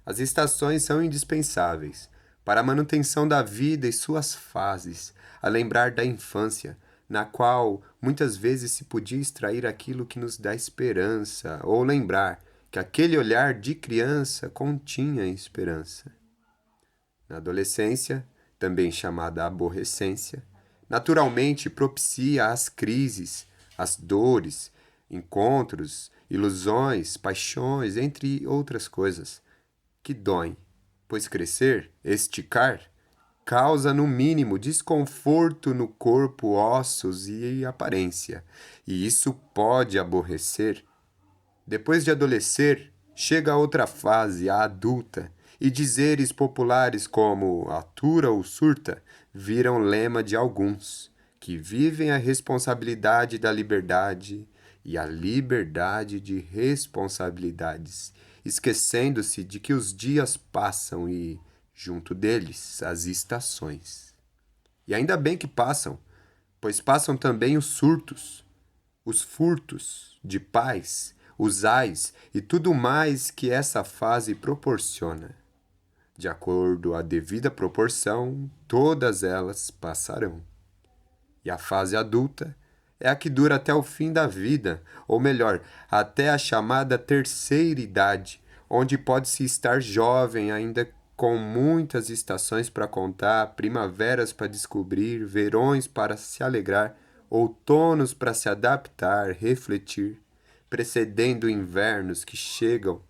As estações são indispensáveis para a manutenção da vida e suas fases, a lembrar da infância, na qual muitas vezes se podia extrair aquilo que nos dá esperança, ou lembrar que aquele olhar de criança continha esperança. Na adolescência, também chamada aborrecência, naturalmente propicia as crises, as dores, encontros, ilusões, paixões, entre outras coisas, que doem, pois crescer, esticar, causa no mínimo desconforto no corpo, ossos e aparência, e isso pode aborrecer. Depois de adolescer, chega a outra fase, a adulta, e dizeres populares como atura ou surta viram lema de alguns, que vivem a responsabilidade da liberdade e a liberdade de responsabilidades, esquecendo-se de que os dias passam e, junto deles, as estações. E ainda bem que passam, pois passam também os surtos, os furtos de paz, os ais e tudo mais que essa fase proporciona. De acordo à devida proporção, todas elas passarão. E a fase adulta é a que dura até o fim da vida, ou melhor, até a chamada terceira idade, onde pode-se estar jovem ainda com muitas estações para contar, primaveras para descobrir, verões para se alegrar, outonos para se adaptar, refletir, precedendo invernos que chegam,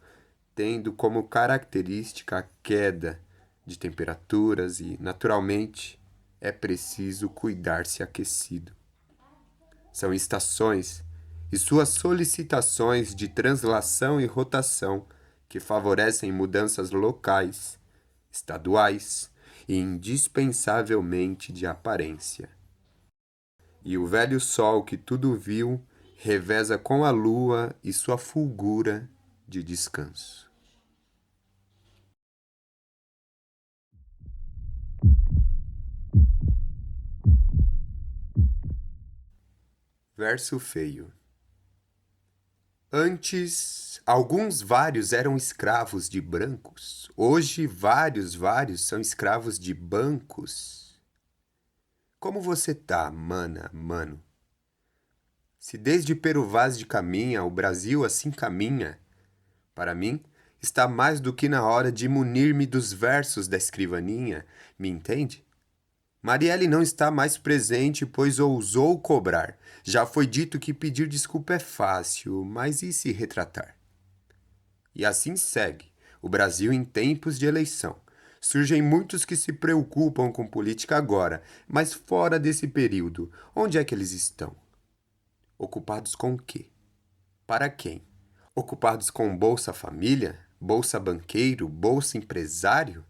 tendo como característica a queda de temperaturas e, naturalmente, é preciso cuidar-se aquecido. São estações e suas solicitações de translação e rotação que favorecem mudanças locais, estaduais e indispensavelmente de aparência. E o velho sol que tudo viu reveza com a lua e sua fulgura de descanso. Verso feio. Antes, vários eram escravos de brancos. Hoje, vários são escravos de bancos. Como você tá, mana, mano? Se desde Peru Vaz de caminha, o Brasil assim caminha, para mim, está mais do que na hora de munir-me dos versos da escrivaninha, me entende? Marielle não está mais presente, pois ousou cobrar. Já foi dito que pedir desculpa é fácil, mas e se retratar? E assim segue, o Brasil em tempos de eleição. Surgem muitos que se preocupam com política agora, mas fora desse período, onde é que eles estão? Ocupados com o quê? Para quem? Ocupados com Bolsa Família? Bolsa Banqueiro? Bolsa Empresário?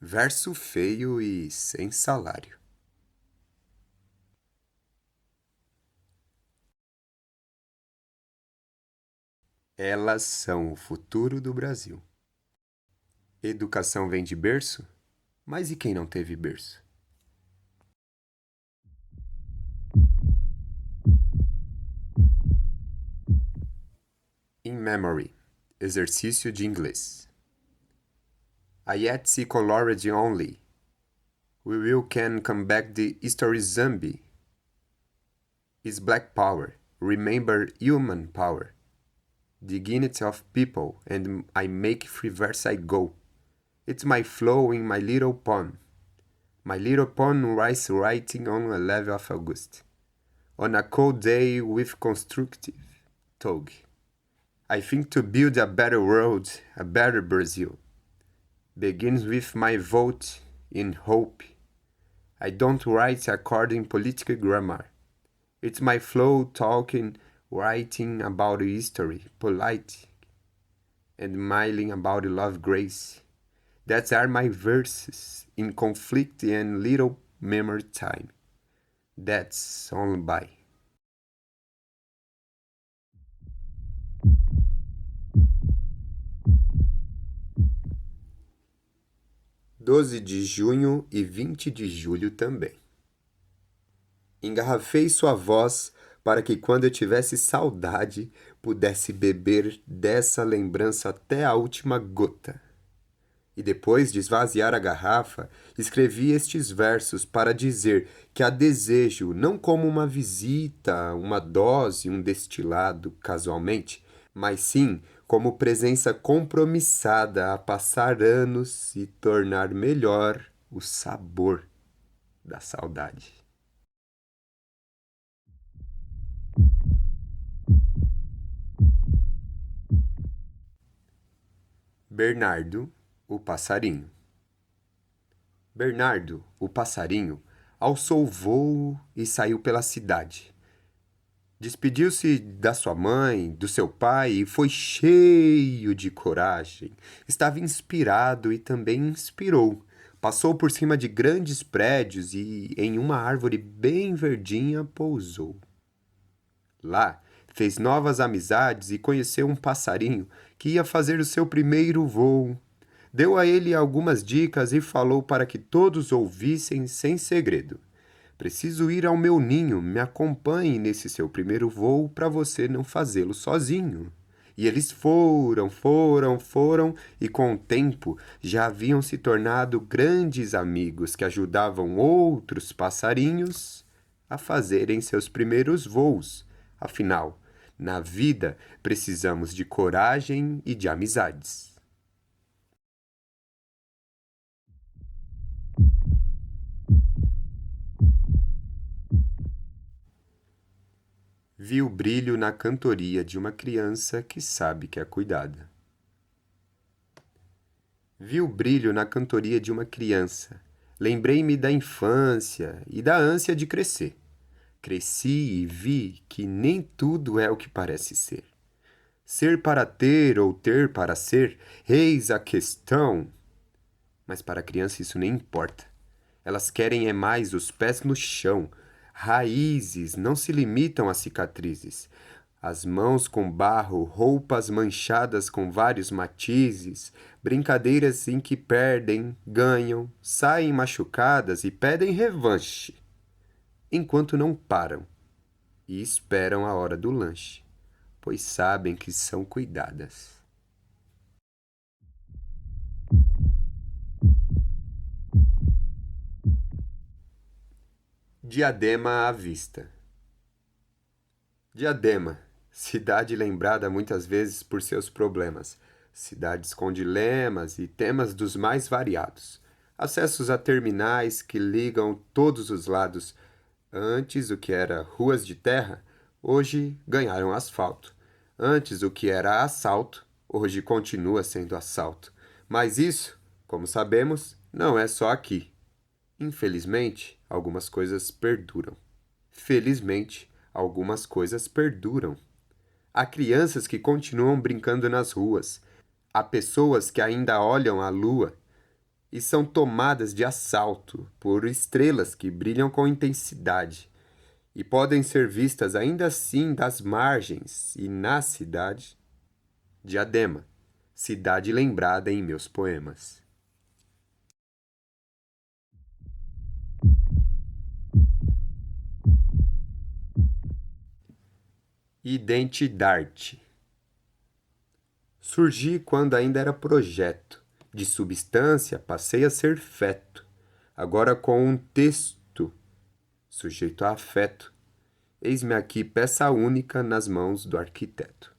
Verso feio e sem salário. Elas são o futuro do Brasil. Educação vem de berço? Mas e quem não teve berço? In Memory. Exercício de inglês. I yet see colored only. We will can come back the history zombie. Is black power. Remember human power. Dignity of people, and I make free verse I go. It's my flow in my little poem. My little poem rise writing on a level of August. On a cold day with constructive tug. I think to build a better world, a better Brazil, begins with my vote in hope. I don't write according political grammar. It's my flow talking, writing about history, polite, and smiling about love, grace. That are my verses in conflict and little memory time. That's only by. De junho e 20 de julho também. Engarrafei sua voz para que quando eu tivesse saudade, pudesse beber dessa lembrança até a última gota. E depois de esvaziar a garrafa, escrevi estes versos para dizer que a desejo não como uma visita, uma dose, um destilado, casualmente, mas sim como presença compromissada a passar anos e tornar melhor o sabor da saudade. Bernardo, o passarinho. Bernardo, o passarinho, alçou voo e saiu pela cidade. Despediu-se da sua mãe, do seu pai e foi cheio de coragem. Estava inspirado e também inspirou. Passou por cima de grandes prédios e em uma árvore bem verdinha pousou. Lá, fez novas amizades e conheceu um passarinho que ia fazer o seu primeiro voo. Deu a ele algumas dicas e falou para que todos ouvissem sem segredo. Preciso ir ao meu ninho, me acompanhe nesse seu primeiro voo para você não fazê-lo sozinho. E eles foram, e com o tempo já haviam se tornado grandes amigos que ajudavam outros passarinhos a fazerem seus primeiros voos. Afinal, na vida precisamos de coragem e de amizades. Vi o brilho na cantoria de uma criança que sabe que é cuidada. Vi o brilho na cantoria de uma criança. Lembrei-me da infância e da ânsia de crescer. Cresci e vi que nem tudo é o que parece ser. Ser para ter ou ter para ser, eis a questão. Mas para a criança isso nem importa. Elas querem é mais os pés no chão. Raízes não se limitam a cicatrizes. As mãos com barro, roupas manchadas com vários matizes, brincadeiras em que perdem, ganham, saem machucadas e pedem revanche, enquanto não param e esperam a hora do lanche, pois sabem que são cuidadas. Diadema à vista. Diadema, cidade lembrada muitas vezes por seus problemas. Cidades com dilemas e temas dos mais variados. Acessos a terminais que ligam todos os lados. Antes o que era ruas de terra, hoje ganharam asfalto. Antes o que era assalto, hoje continua sendo assalto. Mas isso, como sabemos, não é só aqui. Infelizmente, algumas coisas perduram. Felizmente, algumas coisas perduram. Há crianças que continuam brincando nas ruas. Há pessoas que ainda olham a lua e são tomadas de assalto por estrelas que brilham com intensidade e podem ser vistas ainda assim das margens e na cidade. Diadema, cidade lembrada em meus poemas. Identidade. Surgi quando ainda era projeto. De substância passei a ser feto. Agora com um texto, sujeito a afeto. Eis-me aqui peça única nas mãos do arquiteto.